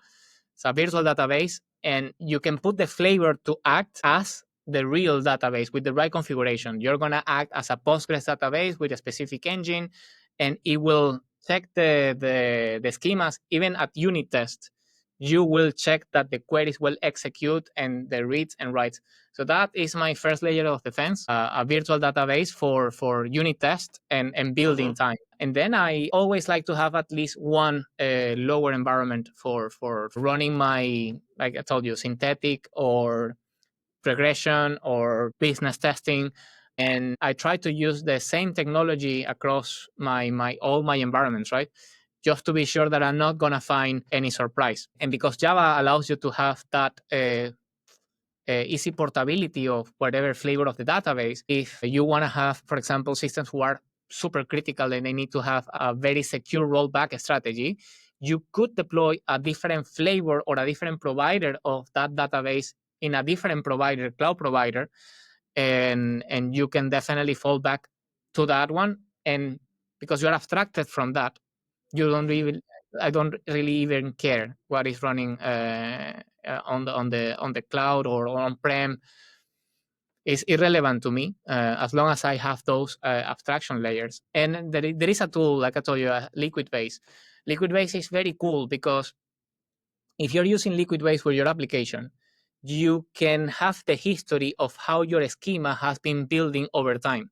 It's a virtual database, and you can put the flavor to act as the real database with the right configuration. You're going to act as a Postgres database with a specific engine, and it will check the schemas even at unit test. You will check that the queries will execute and the reads and writes. So that is my first layer of defense, a virtual database for unit test and building time. And then I always like to have at least one lower environment for running my, like I told you, synthetic or regression or business testing. And I try to use the same technology across my all my environments, right? Just to be sure that I'm not gonna find any surprise. And because Java allows you to have that easy portability of whatever flavor of the database. If you want to have, for example, systems who are super critical and they need to have a very secure rollback strategy, you could deploy a different flavor or a different provider of that database in a different provider, cloud provider, and you can definitely fall back to that one. And because you're abstracted from that, you don't really I don't really even care what is running on the cloud or on prem. Is irrelevant to me as long as I have those abstraction layers. And there is a tool, like I told you, Liquid Base. Liquid Base is very cool because if you're using Liquid Base for your application, you can have the history of how your schema has been building over time.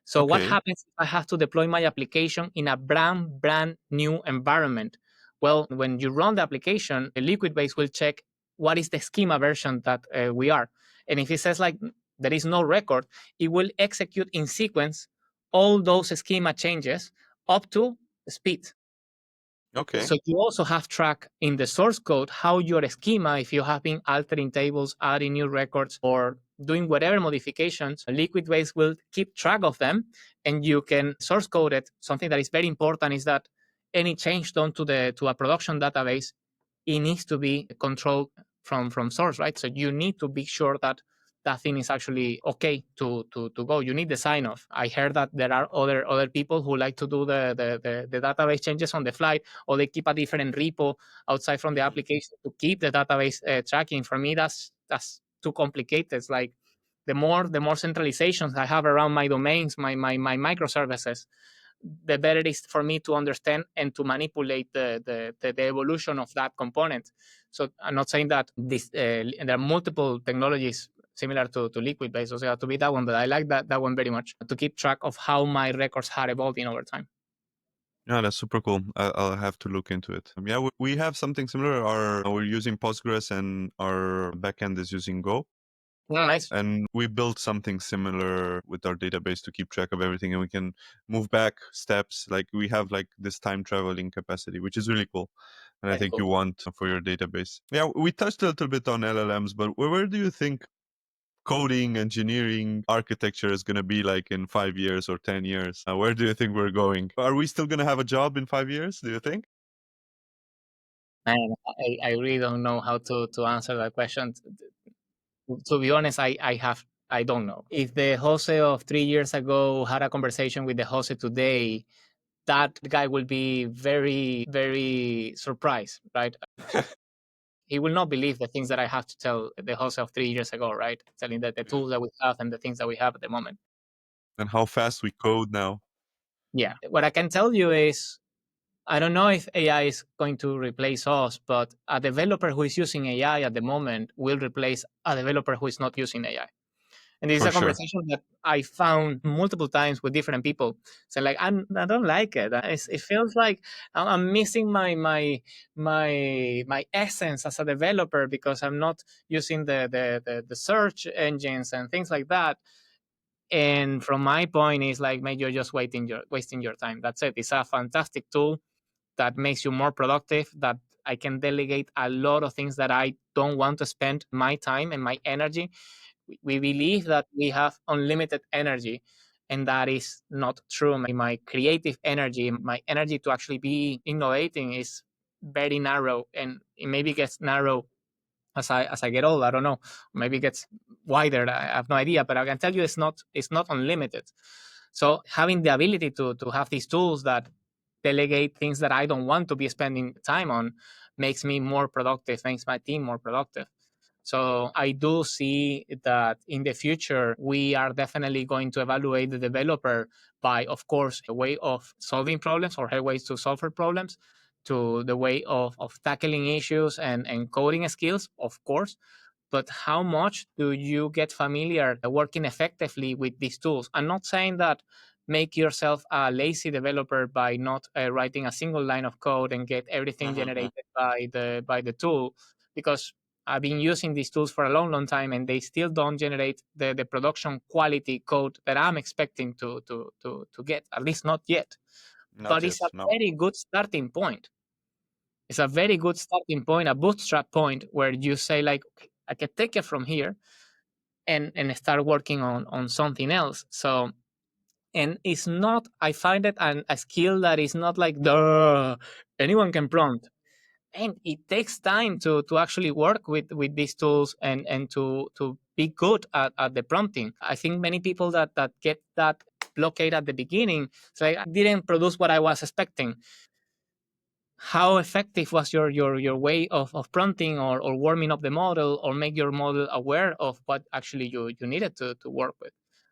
So what happens if I have to deploy my application in a brand new environment? Well, when you run the application, the Liquid Base will check what is the schema version that we are. And if it says like there is no record, it will execute in sequence all those schema changes up to speed. Okay. So you also have track in the source code how your schema, if you have been altering tables, adding new records, or doing whatever modifications, Liquid Base will keep track of them and you can source code it. Something that is very important is that any change done to a production database, it needs to be controlled from source, right? So you need to be sure that that thing is actually okay to go. You need the sign off. I heard that there are other people who like to do the database changes on the fly, or they keep a different repo outside from the application to keep the database tracking. For me, that's too complicated. It's like the more centralizations I have around my domains, my microservices, the better it is for me to understand and to manipulate the evolution of that component. So I'm not saying that there are multiple technologies similar to Liquid Base, so to be that one, but I like that one very much to keep track of how my records are evolving over time. Yeah, that's super cool. I'll have to look into it. Yeah, we have something similar. We're using Postgres and our backend is using Go. Oh, nice. And we built something similar with our database to keep track of everything, and we can move back steps. Like we have like this time traveling capacity, which is really cool. And I think you want for your database. Yeah, we touched a little bit on LLMs, but where do you think coding, engineering, architecture is going to be like in 5 years or 10 years? Where do you think we're going? Are we still going to have a job in 5 years, do you think? Man, I really don't know how to answer that question. To be honest, I don't know. If the Jose of 3 years ago had a conversation with the Jose today, that guy will be very, very surprised, right? He will not believe the things that I have to tell the Jose of 3 years ago, right? Telling that the Yeah. tools that we have and the things that we have at the moment. And how fast we code now. Yeah. What I can tell you is I don't know if AI is going to replace us, but a developer who is using AI at the moment will replace a developer who is not using AI. And this is For a sure. conversation that I found multiple times with different people. So like, I don't like it. It feels like I'm missing my essence as a developer because I'm not using the search engines and things like that. And from my point, is like, mate, you're just wasting your time. That's it. It's a fantastic tool that makes you more productive, that I can delegate a lot of things that I don't want to spend my time and my energy. We believe that we have unlimited energy, and that is not true. My creative energy, my energy to actually be innovating is very narrow, and it maybe gets narrow as I get old. I don't know. Maybe it gets wider. I have no idea, but I can tell you it's not unlimited. So having the ability to have these tools that delegate things that I don't want to be spending time on makes me more productive, makes my team more productive. So I do see that in the future, we are definitely going to evaluate the developer by, of course, a way of solving problems or her ways to solve her problems, to the way of tackling issues and coding skills, of course. But how much do you get familiar working effectively with these tools? I'm not saying that make yourself a lazy developer by not writing a single line of code and get everything Mm-hmm. generated by the tool, because I've been using these tools for a long, long time, and they still don't generate the production quality code that I'm expecting to get, at least not yet. Not But it's a yet. No. very good starting point. It's a very good starting point, a bootstrap point where you say like, okay, I can take it from here and start working on something else. So, and it's not, I find it a skill that is not like, duh, anyone can prompt. And it takes time to actually work with these tools and to be good at the prompting. I think many people that get that blockade at the beginning say, I didn't produce what I was expecting. How effective was your way of prompting or warming up the model or make your model aware of what actually you needed to work with?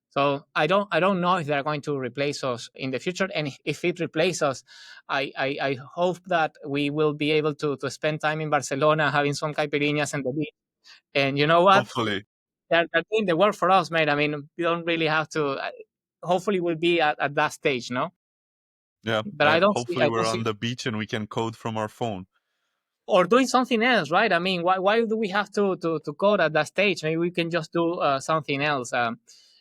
So I don't know if they're going to replace us in the future, and if it replaces us, I hope that we will be able to spend time in Barcelona having some caipirinhas and the beach. And you know what? Hopefully. They're doing the work for us, mate. I mean, we don't really have to. Hopefully, we'll be at that stage, no? Yeah. But I don't see Hopefully I we're don't on see the beach and we can code from our phone. or doing something else, right? I mean, why do we have to code at that stage? Maybe we can just do something else.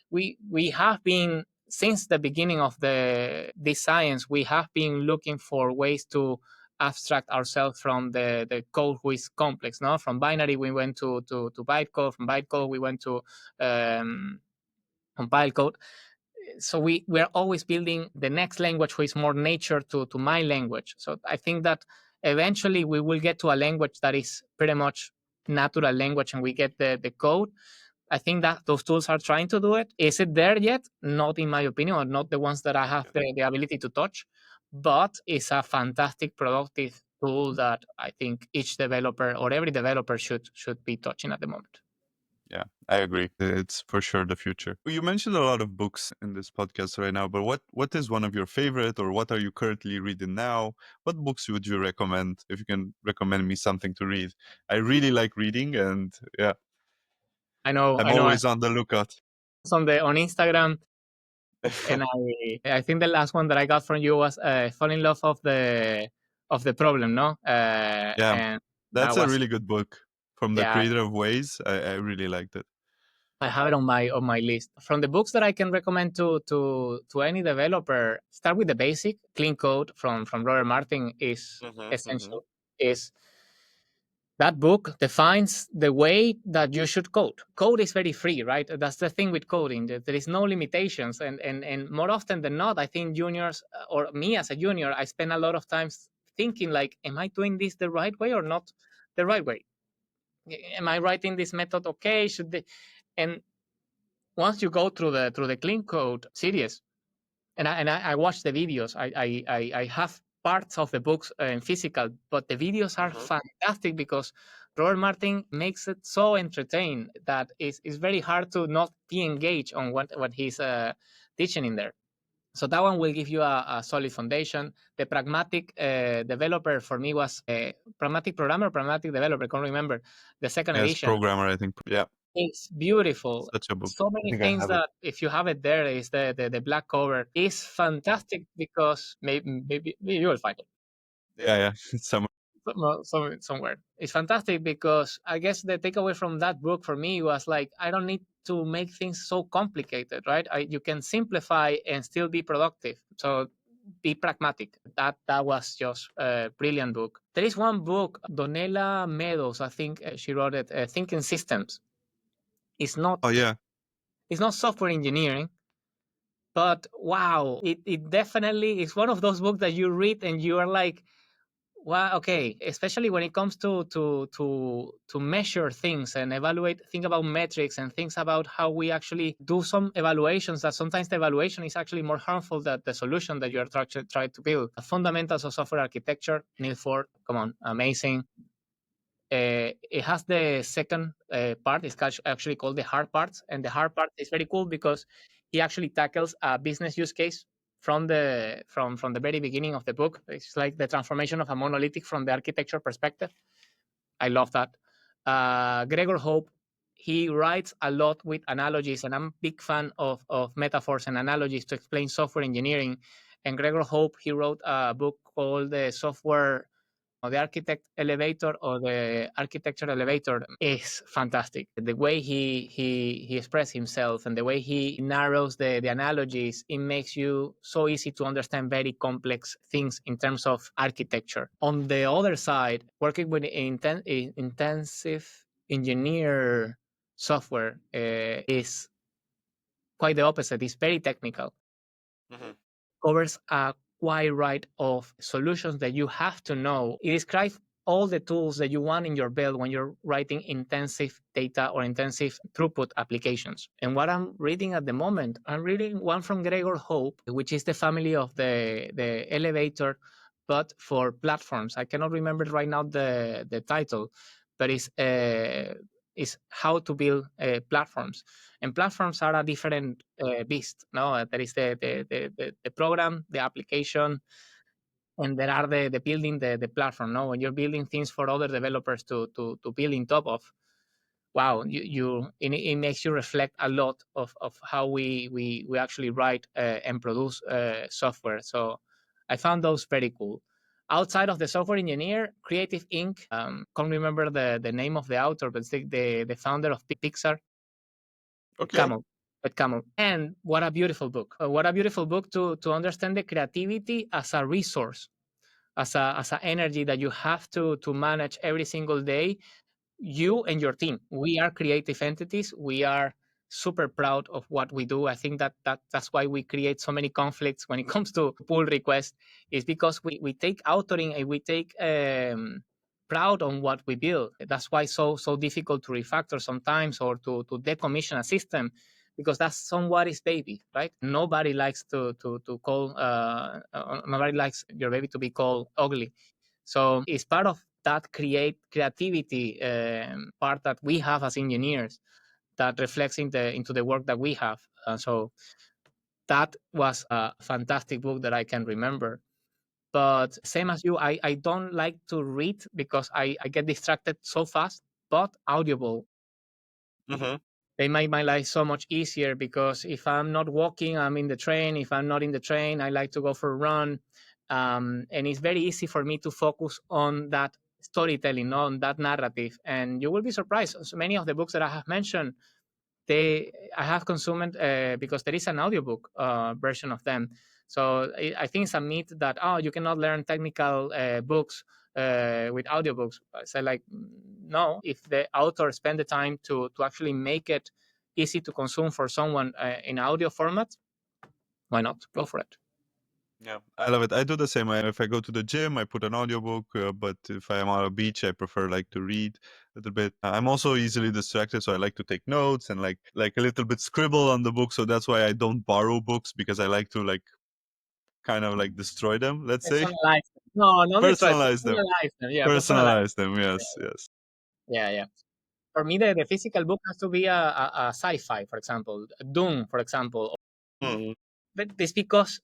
We have been since the beginning of this science. We have been looking for ways to abstract ourselves from the code who is complex. No, from binary we went to bytecode. From bytecode we went to compile code. So we're always building the next language which is more nature to my language. So I think that eventually we will get to a language that is pretty much natural language, and we get the code. I think that those tools are trying to do it. Is it there yet? Not in my opinion, or not the ones that I have the ability to touch, but it's a fantastic productive tool that I think each developer or every developer should be touching at the moment. Yeah, I agree. It's for sure the future. You mentioned a lot of books in this podcast right now, but what is one of your favorite, or what are you currently reading now? What books would you recommend, if you can recommend me something to read? I really like reading, and yeah, I'm I know. always on the lookout. On Instagram, and I think the last one that I got from you was "Fall in Love of the Problem," no? Yeah, And that that's a was, really good book from the yeah. creator of Ways. I really liked it. I have it on my list. From the books that I can recommend to any developer, start with the basic. Clean Code from Robert Martin is Mm-hmm. essential. Is that book defines the way that you should code. Code is very free, right? That's the thing with coding. There is no limitations, and more often than not, I think juniors or me as a junior, I spend a lot of time thinking like, am I doing this the right way or not the right way? Am I writing this method okay? Should they? And once you go through the clean code series, and I watch the videos, I have parts of the books in physical, but the videos are fantastic because Robert Martin makes it so entertaining that it's very hard to not be engaged on what he's teaching in there. So that one will give you a solid foundation. The pragmatic developer for me was a pragmatic programmer, pragmatic developer. I can't remember the second Yes, edition. programmer, I think. Yeah, It's beautiful. such a book. So I many think I things have it. that if you have it there is the black cover is fantastic because maybe you will find it Yeah, somewhere. somewhere. It's fantastic because I guess the takeaway from that book for me was like I don't need to make things so complicated, right? You can simplify and still be productive. So be pragmatic. That was just a brilliant book. There is one book, Donella Meadows, I think she wrote it, Thinking Systems. It's not Oh yeah, it's not software engineering, but wow, it definitely is one of those books that you read and you are like, wow, okay. Especially when it comes to measure things and evaluate, think about metrics and things about how we actually do some evaluations. That sometimes the evaluation is actually more harmful than the solution that you are trying to build. Fundamentals of software architecture, Neil Ford, come on, amazing. It has the second part. It's actually called the hard parts, and the hard part is very cool because he actually tackles a business use case from the very beginning of the book. It's like the transformation of a monolithic from the architecture perspective. I love that. Gregor Hope, he writes a lot with analogies, and I'm a big fan of metaphors and analogies to explain software engineering. And Gregor Hope, he wrote a book called the Software or the architect elevator or the architecture elevator is fantastic. The way he expresses himself and the way he narrows the analogies, it makes you so easy to understand very complex things in terms of architecture. On the other side, working with intensive engineer software is quite the opposite. It's very technical. Covers a wide array of solutions that you have to know. It describes all the tools that you want in your build when you're writing intensive data or intensive throughput applications. And what I'm reading at the moment, I'm reading one from Gregor Hope, which is the family of the elevator, but for platforms. I cannot remember right now the title, but it's how to build platforms. And platforms are a different beast. No, there is the program, the application, and there are the building the platform. No, when you're building things for other developers to build in top of, wow, it makes you reflect a lot of how we actually write and produce software. So I found those very cool. Outside of the software engineer, Creative Inc. Can't remember the name of the author, but it's the founder of Pixar. okay. Camel. And what a beautiful book. What a beautiful book to understand the creativity as a resource, as a energy that you have to manage every single day. You and your team. We are creative entities. We are super proud of what we do. I think that's why we create so many conflicts when it comes to pull requests, is because we take authoring and we take proud on what we build. That's why so difficult to refactor sometimes or to decommission a system, because that's somebody's baby, right? Nobody likes to call nobody likes your baby to be called ugly. So it's part of that creativity part that we have as engineers that reflects into the work that we have. So that was a fantastic book that I can remember. But same as you, I don't like to read because I get distracted so fast. But Audible, they make my life so much easier because if I'm not walking, I'm in the train. If I'm not in the train, I like to go for a run. And it's very easy for me to focus on that storytelling, on that narrative. And you will be surprised. So many of the books that I have mentioned, I have consumed because there is an audiobook version of them. So I think it's a myth that you cannot learn technical books with audiobooks. I say like no. If the author spend the time to actually make it easy to consume for someone in audio format, why not go for it? Yeah, I love it. I do the same. If I go to the gym, I put an audiobook, but if I am on a beach, I prefer like to read a little bit. I'm also easily distracted, so I like to take notes and like a little bit scribble on the book. So that's why I don't borrow books, because I like to like kind of like destroy them, let's say. Personalize them. No, not destroy. Personalize them. Personalize them. Yeah, personalize. Personalize them. Yes, yes. Yeah, yeah. For me, the physical book has to be a sci-fi, for example, Doom, for example. Mhm. But this because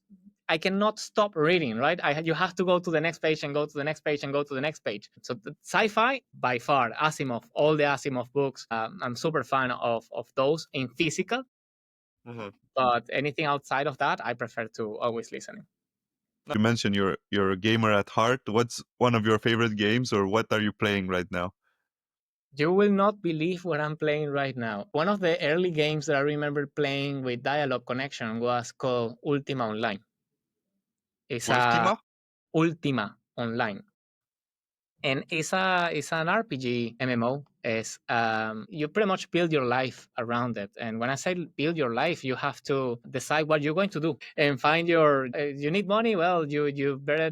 I cannot stop reading, right? You have to go to the next page and go to the next page and go to the next page. So the sci-fi, by far, Asimov, all the Asimov books, I'm super fan of those in physical. Mhm. But anything outside of that, I prefer to always listening. You mentioned you're a gamer at heart. What's one of your favorite games, or what are you playing right now? You will not believe what I'm playing right now. One of the early games that I remember playing with dialogue connection was called Ultima Online. It's a Ultima? Ultima Online. And it's an RPG MMO. Is you pretty much build your life around it. And when I say build your life, you have to decide what you're going to do and find your. You need money. Well, you better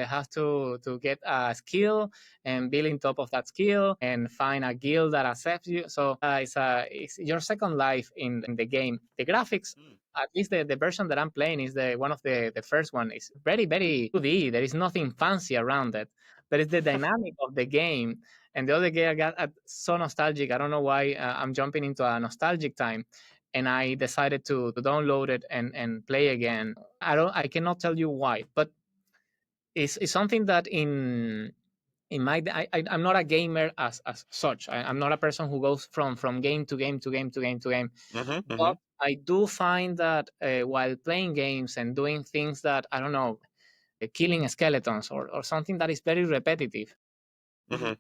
have to get a skill and build on top of that skill and find a guild that accepts you. So it's your second life in the game. The graphics. At least the version that I'm playing is the one of the first one is very very 2D. There is nothing fancy around it, but it's the dynamic of the game. And the other day I got so nostalgic. I don't know why I'm jumping into a nostalgic time, and I decided to download it and play again. I cannot tell you why, but it's something that in my I'm not a gamer as such. I'm not a person who goes from game to game to game to game to game. Mhm. But Mhm. I do find that while playing games and doing things that I don't know, killing skeletons or something that is very repetitive, Mhm.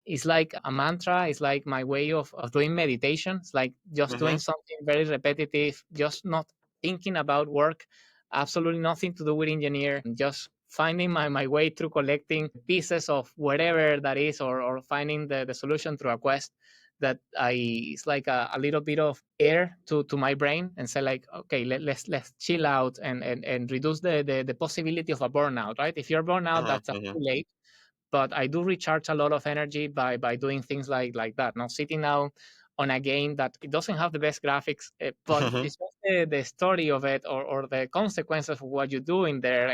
it's like a mantra. It's like my way of doing meditation. It's like just doing Mhm. something very repetitive, just not thinking about work, absolutely nothing to do with engineer, just finding my way through collecting pieces of whatever that is, or finding the solution through a quest that it's like a little bit of air to my brain and say like, okay, let's chill out and reduce the possibility of a burnout, right? If you're burnout, Mhm. that's too Mhm. late, but I do recharge a lot of energy by doing things like that. Now sitting down on a game that it doesn't have the best graphics, but Mhm. it's just the story of it, or the consequences of what you do in there,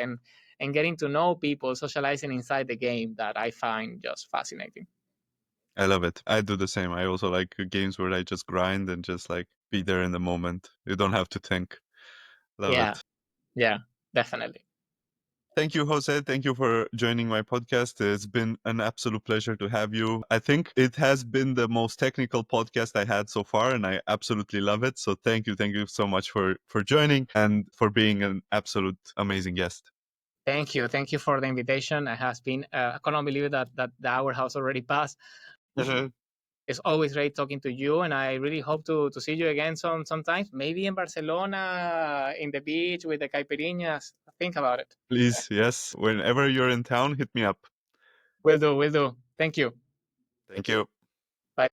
and getting to know people, socializing inside the game, that I find just fascinating. I love it. I do the same. I also like games where I just grind and just like be there in the moment. You don't have to think. Love Yeah, it. yeah, definitely. Thank you, Jose. Thank you for joining my podcast. It's been an absolute pleasure to have you. I think it has been the most technical podcast I had so far, and I absolutely love it. So thank you. Thank you so much for joining and for being an absolute amazing guest. Thank you for the invitation. It has been I cannot believe that the hour has already passed. Mhm. It's always great talking to you, and I really hope to see you again sometimes. Maybe in Barcelona, in the beach with the caipirinhas. Think about it. Please, yes. Whenever you're in town, hit me up. Will do. Will do. Thank you. Thank you. Bye.